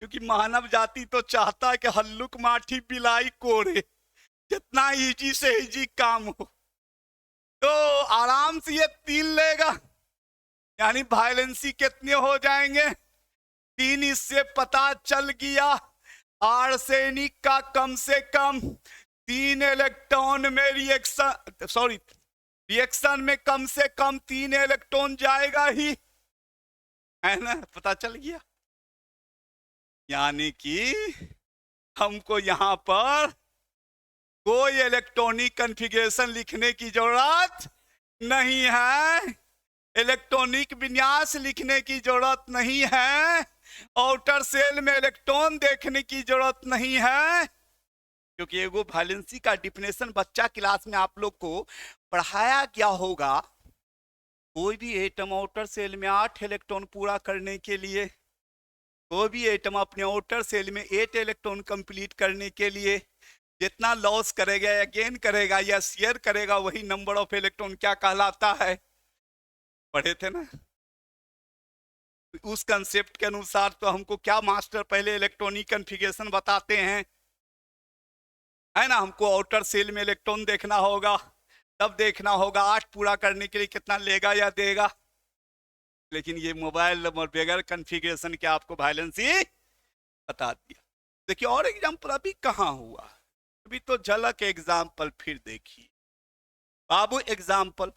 क्योंकि मानव जाति तो चाहता है कि हल्लुक माठी बिलाई कोरे, जितना इजी से इजी काम हो। तो आराम से ये 3 लेगा, यानी वायलेंसी कितने हो जाएंगे 3। इससे पता चल गया आर्सेनिक का कम से कम 3 इलेक्ट्रॉन में रिएक्शन में कम से कम 3 इलेक्ट्रॉन जाएगा ही, है ना? पता चल गया। यानी कि हमको यहां पर कोई इलेक्ट्रॉनिक कॉन्फ़िगरेशन लिखने की जरूरत नहीं है, इलेक्ट्रॉनिक विन्यास लिखने की जरूरत नहीं है, आउटर सेल में इलेक्ट्रॉन देखने की जरूरत नहीं है, क्योंकि एगो वैलेंसी का डिफिनेशन बच्चा क्लास में आप लोग को पढ़ाया क्या होगा। कोई भी एटम आउटर सेल में 8 इलेक्ट्रॉन पूरा करने के लिए, कोई भी एटम अपने आउटर सेल में 8 इलेक्ट्रॉन कंप्लीट करने के लिए जितना लॉस करेगा या गेन करेगा या शेयर करेगा वही नंबर ऑफ इलेक्ट्रॉन क्या कहलाता है, पढ़े थे ना। उस कंसेप्ट के अनुसार तो हमको क्या मास्टर पहले इलेक्ट्रॉनिक कॉन्फ़िगरेशन बताते हैं, है ना। हमको आउटर सेल में इलेक्ट्रॉन देखना होगा, तब देखना होगा 8 पूरा करने के लिए कितना लेगा या देगा। लेकिन ये मोबाइल नंबर बगैर कॉन्फ़िगरेशन के आपको वैलेंसी बता दिया। देखिए और एग्जाम्पल अभी कहाँ हुआ, अभी तो झलक एग्जाम्पल फिर देखिए बाबू। एग्जाम्पल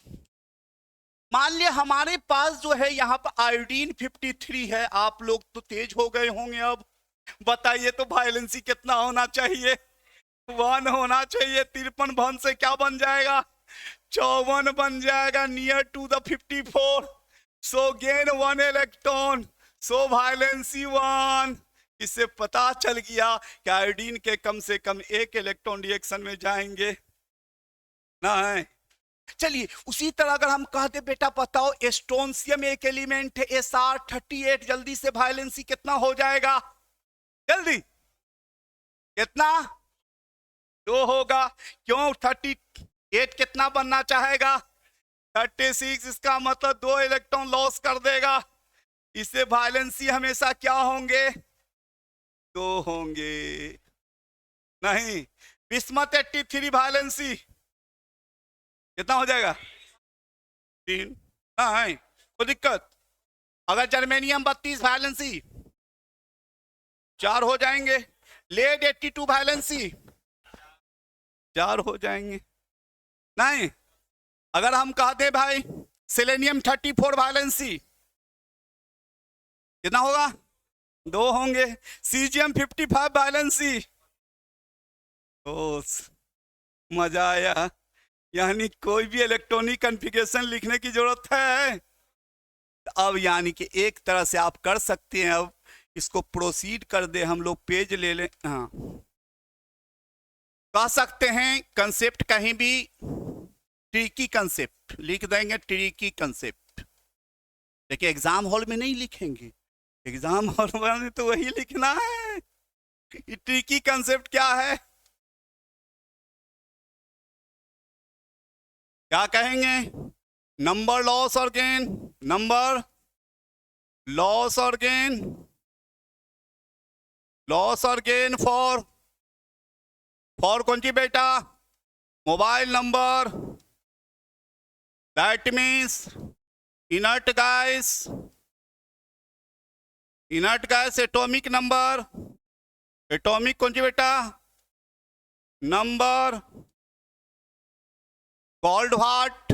मान लिया हमारे पास जो है यहाँ पर आयोडीन 53 है। आप लोग तो तेज हो गए होंगे, अब बताइए तो वैलेंसी कितना होना चाहिए, 1 होना चाहिए। 53 1 से क्या बन जाएगा, 54 बन जाएगा, near to the 54। So gain 1 electron, so valency 1। इससे पता चल गया कि आयोडीन के कम से कम 1 इलेक्ट्रॉन रिएक्शन में जाएंगे ना है। चलिए उसी तरह अगर हम कहते बेटा बताओ स्ट्रोंशियम एक एलिमेंट है Sr38, जल्दी से वैलेंसी कितना हो जाएगा, जल्दी कितना 2 होगा। क्यों 38 कितना बनना चाहेगा 36, इसका मतलब 2 इलेक्ट्रॉन लॉस कर देगा। इससे वैलेंसी हमेशा क्या होंगे 2 होंगे। नहीं बिस्मथ 83 वैलेंसी कितना हो जाएगा 3। नहीं कोई दिक्कत। अगर जर्मेनियम 32 वैलेंसी 4 हो जाएंगे। लेड 82 वैलेंसी 4 हो जाएंगे। नहीं अगर हम कहते भाई सेलेनियम 34 वैलेंसी कितना होगा 2 होंगे। सीजियम 55 वैलेंसी, ओ मजा आया। यानी कोई भी इलेक्ट्रॉनिक कॉन्फ़िगरेशन लिखने की जरूरत है। अब यानी कि एक तरह से आप कर सकते हैं। अब इसको प्रोसीड कर दे, हम लोग पेज ले लें। हाँ कह सकते हैं कंसेप्ट कहीं भी ट्रिकी कंसेप्ट लिख देंगे, ट्रिकी कंसेप्ट। देखिए एग्जाम हॉल में नहीं लिखेंगे, एग्जाम हॉल में तो वही लिखना है। ट्रिकी कंसेप्ट क्या है, क्या कहेंगे? नंबर लॉस और गेन, नंबर लॉस और गेन, लॉस और गेन फॉर कौन सी बेटा? Mobile number, that means inert gas, inert gas atomic number, atomic कौन सी बेटा? Number called what?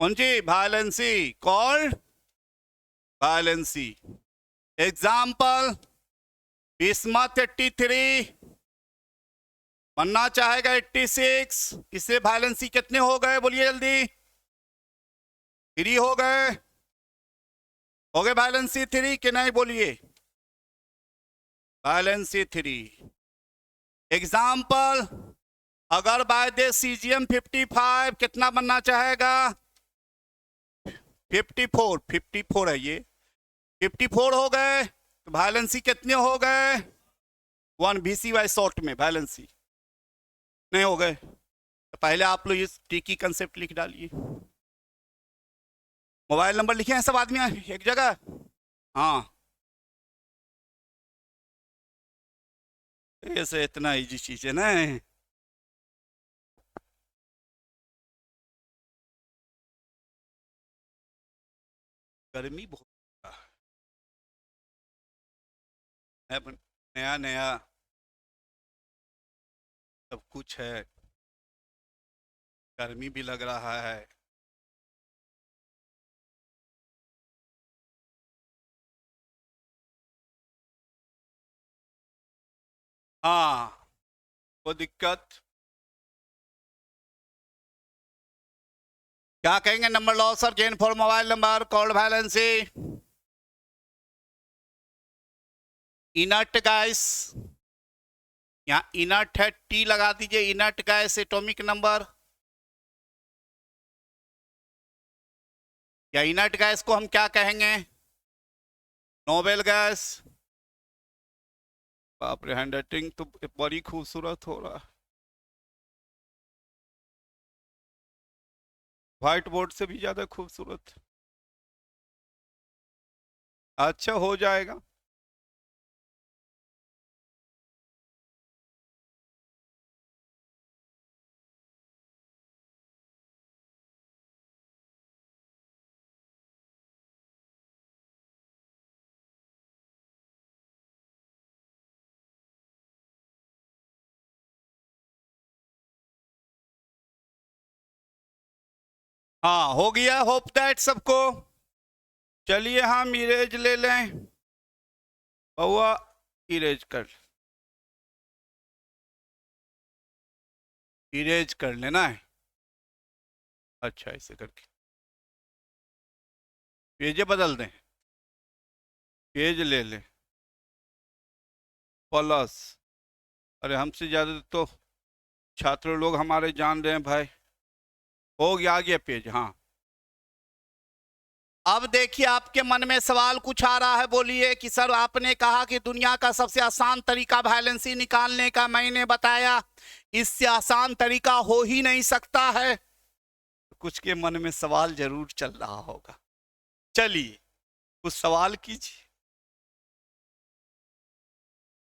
कौन सी? Valency, called valency. Example, bismuth 83 बनना चाहेगा 86, इससे वैलेंसी कितने हो गए बोलिए जल्दी? 3 हो गए, वैलेंसी 3 कि नहीं बोलिए? वैलेंसी 3। एग्जाम्पल, अगर बाय दे सीजियम 55 कितना बनना चाहेगा? 54 है ये, 54 हो गए तो वैलेंसी कितने हो गए? 1 VC बाय शॉर्ट में वैलेंसी नहीं हो गए तो पहले आप लोग इस टी की कंसेप्ट लिख डालिए। मोबाइल नंबर लिखे हैं सब आदमी एक जगह? हाँ, ऐसे इतना इजी चीज है ना। गर्मी बहुत है, नया नया सब कुछ है, गर्मी भी लग रहा है। हाँ, वो दिक्कत क्या कहेंगे? नंबर लॉस और gain for mobile number called valency. Inert gas, यहाँ इनर्ट है, टी लगा दीजिए, इनर्ट गैस एटॉमिक नंबर, या इनर्ट गैस को हम क्या कहेंगे? Noble gas. बाप रे, हैंड राइटिंग तो बड़ी खूबसूरत हो रहा है, व्हाइट बोर्ड से भी ज्यादा खूबसूरत। अच्छा हो जाएगा। हाँ हो गया, होप दैट सबको। चलिए हम इरेज ले लें, बउआ इरेज कर, इरेज कर लेना है। अच्छा ऐसे करके पेज बदल दें, पेज ले लें प्लस, अरे हमसे ज़्यादा तो छात्र लोग हमारे जान रहे हैं भाई। हो गया, आ गया पेज। हाँ, अब देखिए आपके मन में सवाल कुछ आ रहा है, बोलिए कि सर आपने कहा कि दुनिया का सबसे आसान तरीका वैलेंसी निकालने का, मैंने बताया इससे आसान तरीका हो ही नहीं सकता है। कुछ के मन में सवाल जरूर चल रहा होगा, चलिए कुछ सवाल कीजिए।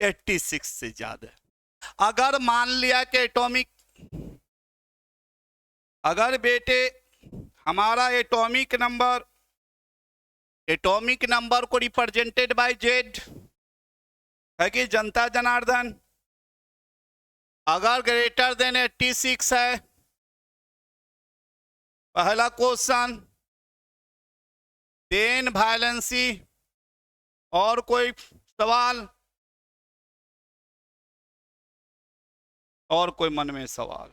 86 से ज्यादा, अगर मान लिया कि एटॉमिक, अगर बेटे हमारा एटॉमिक नंबर को रिप्रेजेंटेड बाय जेड है कि जनता जनार्दन, अगर ग्रेटर देन 86 है, पहला क्वेश्चन, देन वैलेंसी। और कोई सवाल? और कोई मन में सवाल?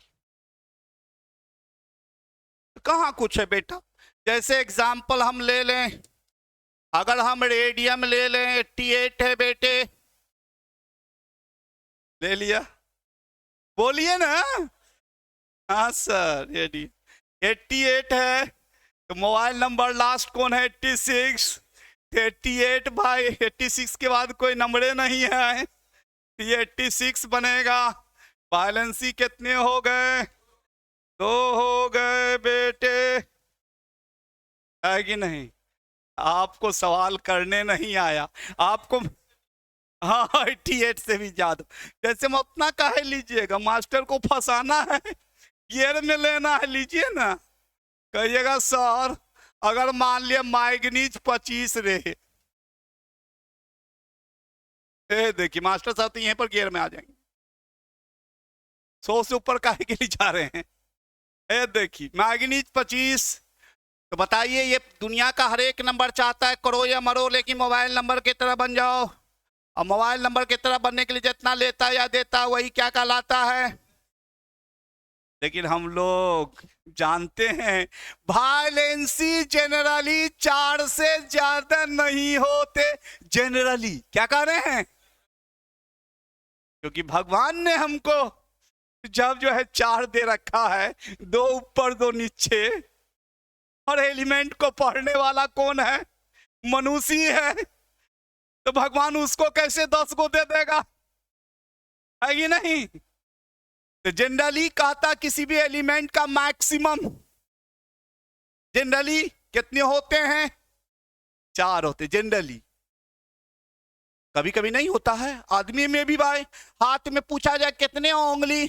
कहाँ कुछ है बेटा, जैसे एग्जाम्पल हम ले लें, अगर हम रेडियम ले लें 88 है बेटे, ले लिया, बोलिए ना। हाँ सर, 88 है तो मोबाइल नंबर लास्ट कौन है? 86। 88 भाई 86 के बाद कोई नंबरे नहीं है, ये 86 बनेगा। वैलेंसी कितने हो गए? तो हो गए बेटे, है कि नहीं? आपको सवाल करने नहीं आया, आपको हाँ 88 से भी ज्यादा। जैसे हम अपना काहे लीजिएगा, मास्टर को फंसाना है, गियर में लेना है, लीजिए ना। कहिएगा सर अगर मान लिया मैग्नीज 25 रहे, देखिए मास्टर साहब तो यहीं पर गियर में आ जाएंगे। 100 से ऊपर काहे के लिए जा रहे हैं? देखिए मैग्नीज 25, तो बताइए ये दुनिया का हर एक नंबर चाहता है करो या मरो, लेकिन मोबाइल नंबर की तरह बन जाओ। और मोबाइल नंबर की तरह बनने के लिए जितना लेता या देता वही क्या कहलाता है। लेकिन हम लोग जानते हैं वायलेंसी जनरली 4 से ज्यादा नहीं होते। जनरली क्या कह रहे हैं? क्योंकि भगवान ने हमको जब जो है 4 दे रखा है, 2 ऊपर 2 नीचे, और एलिमेंट को पढ़ने वाला कौन है? मनुष्य है। तो भगवान उसको कैसे 10 को दे देगा, है कि नहीं? तो जनरली कहता किसी भी एलिमेंट का मैक्सिमम जनरली कितने होते हैं? 4 होते जनरली। कभी कभी नहीं होता है, आदमी में भी भाई। हाथ में पूछा जाए कितने उंगली,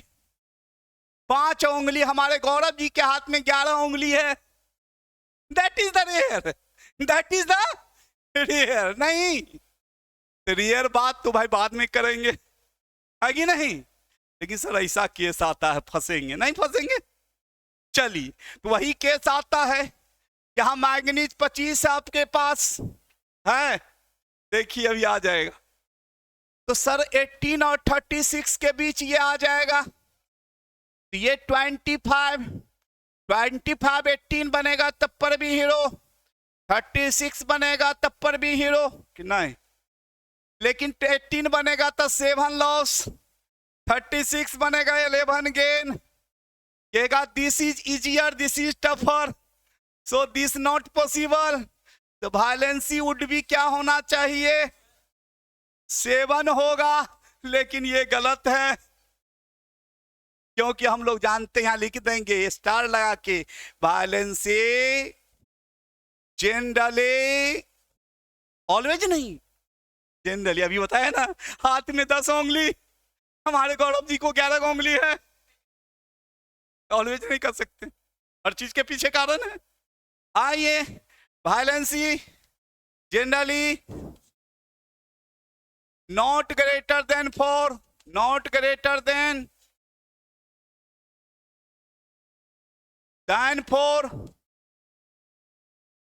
5 उंगली। हमारे गौरव जी के हाथ में 11 उंगली है। That is the rare, that is the rare. नहीं, रेयर बात तो भाई बाद में करेंगे, है कि नहीं? लेकिन सर ऐसा केस आता है, फंसेंगे नहीं फंसेंगे? चलिए, तो वही केस आता है। यहां मैग्नीज 25 आपके पास है, देखिए अभी आ जाएगा। तो सर 18 और 36 के बीच ये आ जाएगा। तो ये 25 18 बनेगा तब पर भी हीरो, 36 बनेगा तब पर भी हीरो कि नहीं? लेकिन 18 बनेगा तो 7 लॉस, 36 बनेगा 11 गेन। कहेगा this is easier, this is tougher, so this not possible. तो वायलेंसी वुड भी क्या होना चाहिए? 7 होगा, लेकिन ये गलत है, क्योंकि हम लोग जानते हैं, यहां लिख देंगे स्टार लगा के, वायलेंसी जनरली ऑलवेज नहीं, जनरली। अभी बताया ना, हाथ में 10 उंगली, हमारे गौरव जी को 11 उंगली है, ऑलवेज नहीं कर सकते। हर चीज के पीछे कारण है। आइए, valency generally not greater than 4, not greater than 4,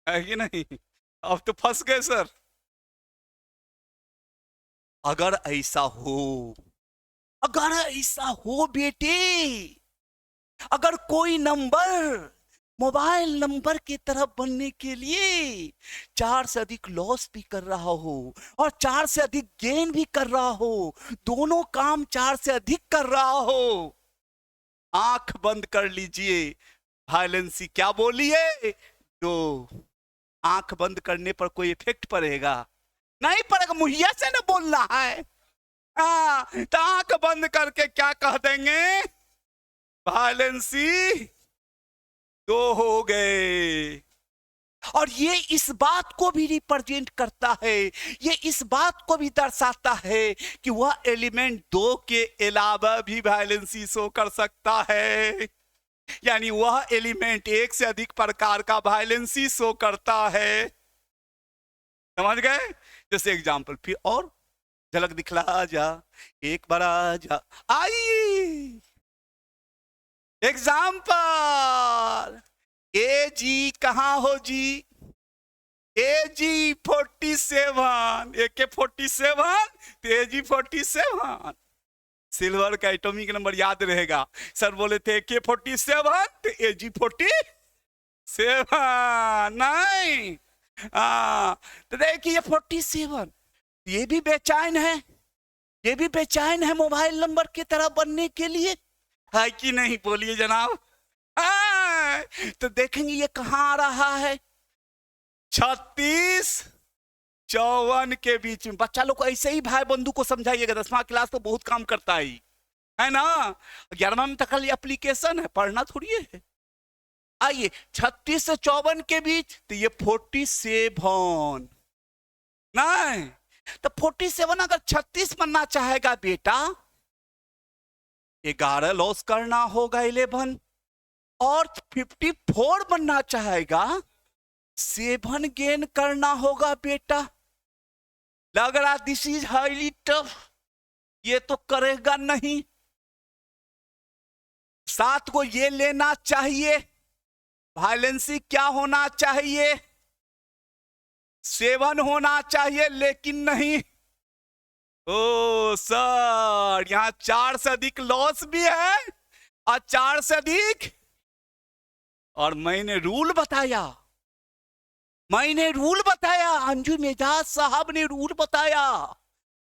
है कि नहीं? अब तो फंस गए सर। अगर ऐसा हो, अगर ऐसा हो बेटे, अगर कोई नंबर मोबाइल नंबर की तरफ बनने के लिए 4 से अधिक लॉस भी कर रहा हो और 4 से अधिक गेन भी कर रहा हो, दोनों काम 4 से अधिक कर रहा हो, आंख बंद कर लीजिए। वायलेंसी क्या बोलिए? 2। आंख बंद करने पर कोई इफेक्ट पड़ेगा? नहीं पड़ेगा, मुहैया से ना बोलना है। हाँ, तो आंख बंद करके क्या कह देंगे? वायलेंसी 2 हो गए। और ये इस बात को भी रिप्रेजेंट करता है, ये इस बात को भी दर्शाता है कि वह एलिमेंट 2 के अलावा भी वायलेंसी शो कर सकता है। यानी वह एलिमेंट 1 से अधिक प्रकार का वायलेंसी शो करता है। समझ गए? जैसे एग्जांपल फिर और झलक दिखला जा, एक बार आ जा, आइए एग्जांपल। ए जी कहां हो जी? AG 47, AK-47, तो AG 47 सिल्वर का एटॉमिक नंबर याद रहेगा। सर बोले थे AK-47 तो AG 47 नहीं। तो देखिए 47, ये भी बेचैन है, ये भी बेचैन है मोबाइल नंबर की तरह बनने के लिए, है कि नहीं? बोलिए जनाब। तो देखेंगे ये कहां आ रहा है, 36 54 के बीच में। बच्चा लोग को ऐसे ही भाई बंधु को समझाइएगा, 10वां क्लास तो बहुत काम करता है। है ना। 11वां में तक एप्लीकेशन है, पढ़ना थोड़ी है। आइए 36 से 54 के बीच, तो ये 47 नहीं, तो 47 अगर 36 बनना चाहेगा बेटा, 11 लॉस करना होगा 11, और 54 बनना चाहेगा 7 गेन करना होगा बेटा। लग रहा दिस इज हाईली टफ, ये तो करेगा नहीं। 7 को ये लेना चाहिए, वायलेंसी क्या होना चाहिए, 7 होना चाहिए, लेकिन नहीं। ओ सर, यहां 4 से अधिक लॉस भी है और 4 से अधिक, और मैंने रूल बताया, अंजुम एजाज साहब ने रूल बताया।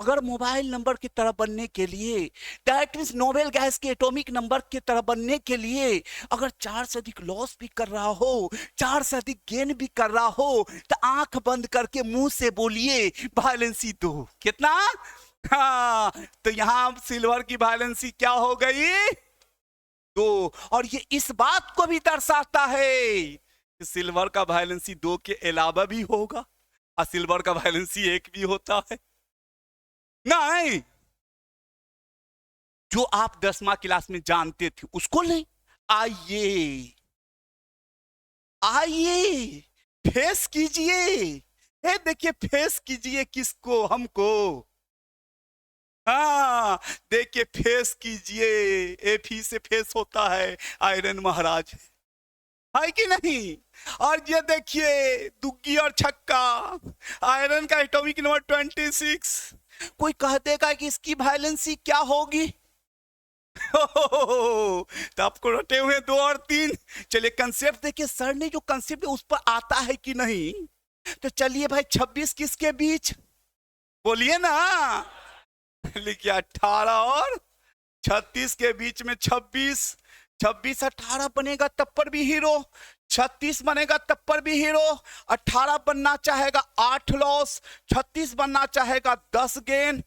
अगर मोबाइल नंबर की तरह बनने के लिए, दैट मींस नोबेल गैस के एटॉमिक नंबर की तरह बनने के लिए, अगर 4 से अधिक लॉस भी कर रहा हो, 4 से अधिक गेन भी कर रहा हो, तो आंख बंद करके मुंह से बोलिए वायलेंसी 2। कितना? हाँ, तो यहां सिल्वर की वायलेंसी क्या हो गई? 2। और ये इस बात को भी दर्शाता है कि सिल्वर का वायलेंसी 2 के अलावा भी होगा, और सिल्वर का वायलेंसी 1 भी होता है। नहीं, जो आप 10वां क्लास में जानते थे उसको नहीं। आइए फेस कीजिए, देखिए फेस कीजिए किसको? हमको। हाँ, देखिए फेस कीजिए, एफी से फेस होता है आयरन महाराज, है कि नहीं? और ये देखिए दुग्गी और छक्का, आयरन का एटॉमिक नंबर 26। कोई कह देगा कि इसकी वायलेंसी क्या होगी? तो आपको रटे हुए 2 और 3। चलिए कंसेप्ट देखिए, सर ने जो कंसेप्ट उस पर आता है कि नहीं। तो चलिए भाई, 26 किसके बीच? बोलिए ना। लिखिए 18 और 36 के बीच में 26। 26 18 बनेगा तब पर भी हीरो, 36 बनेगा तब पर भी हीरो। 18 बनना चाहेगा 8 लॉस, 36 बनना चाहेगा 10 गेन।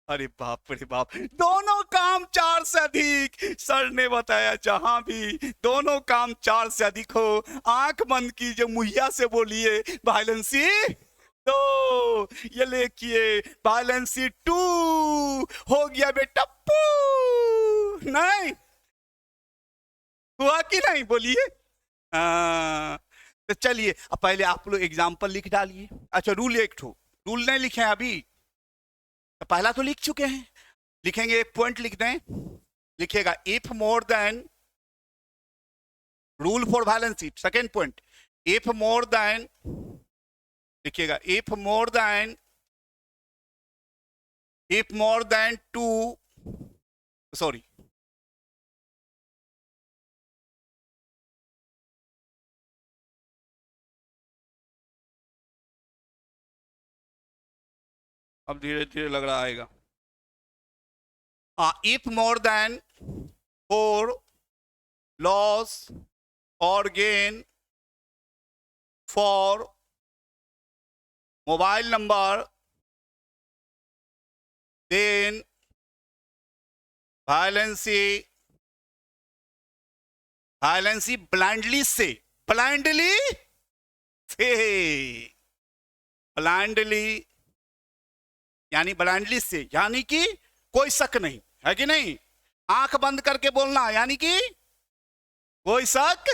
अरे बाप रे बाप, दोनों काम 4 से अधिक। सर ने बताया जहां भी दोनों काम 4 से अधिक हो, आंख बंद कीजिए, मुहैया से बोलिए वायलेंसी 2। ये लेखिए वायलेंसी 2 हो गया बेटा। नहीं हुआ कि नहीं? बोलिए। तो चलिए अब पहले आप लोग एग्जाम्पल लिख डालिए। अच्छा, रूल रूल नहीं लिखे हैं अभी, तो पहला तो लिख चुके हैं, लिखेंगे, एक पॉइंट लिख दें। लिखिएगा if more than, rule for valency, second point, if more than, लिखिएगा इफ मोर देन 2, सॉरी, अब धीरे धीरे लग रहा आएगा। इफ मोर देन 4 लॉस और gain for mobile number, then valency blindly से यानी कि कोई शक नहीं, है कि नहीं? आंख बंद करके बोलना, यानी कि कोई शक,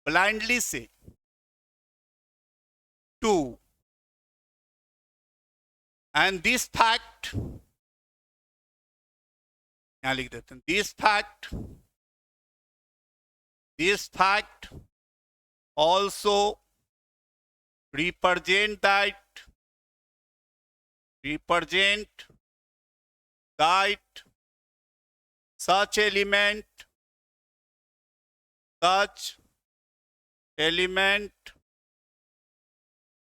ब्लाइंडली से 2, एंड दिस फैक्ट, यहां लिख देते हैं, this fact also represent that such element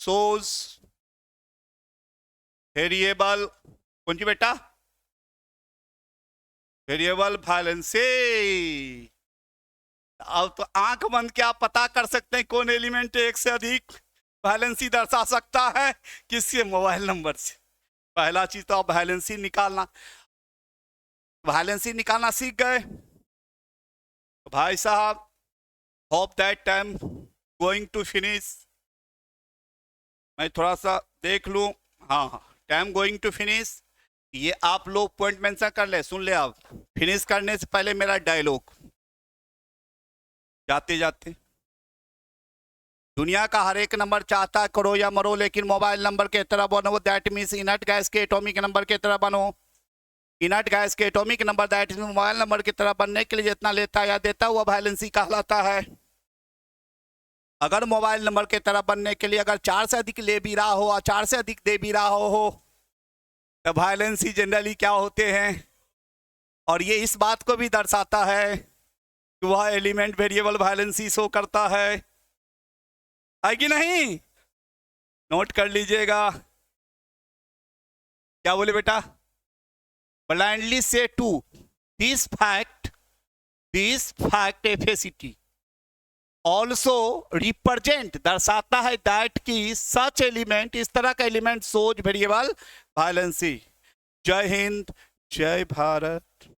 shows variable, कौन सी बेटा? वेरिएबल वायलेंसी। अब तो आंख बंद के आप पता कर सकते हैं कौन एलिमेंट एक से अधिक वायलेंसी दर्शा सकता है, किसके? मोबाइल नंबर से। पहला चीज तो आप वायलेंसी निकालना। वायलेंसी निकालना सीख गए। भाई साहब, hope that time going to finish. मैं थोड़ा सा देख लूं। हाँ हाँ, टाइम गोइंग टू फिनिश। ये आप लोग पॉइंट मेंशन कर ले, सुन ले। आप फिनिश करने से पहले मेरा डायलॉग जाते जाते। दुनिया का हर एक नंबर चाहता है करो या मरो, लेकिन मोबाइल नंबर के तरह बनो। दैट मीन्स इनर्ट गैस के एटॉमिक नंबर की तरह बनो। इनर्ट गैस के atomic number that means mobile number की तरह बनने के लिए जितना लेता या देता हुआ वायलेंसी कहलाता है। अगर मोबाइल नंबर के तरह बनने के लिए अगर 4 से अधिक ले भी रहा हो और 4 से अधिक दे भी रहा हो तो वायलेंसी जनरली क्या होते हैं। और ये इस बात को भी दर्शाता है कि वह एलिमेंट वेरिएबल वायलेंसी शो करता है कि नहीं। नोट कर लीजिएगा। क्या बोले बेटा? ब्लाइंडली से to this fact F A C T also represent दर्शाता है दैट की सच एलिमेंट, इस तरह का एलिमेंट सोज वेरिएबल वायलेंसी। जय हिंद, जय भारत।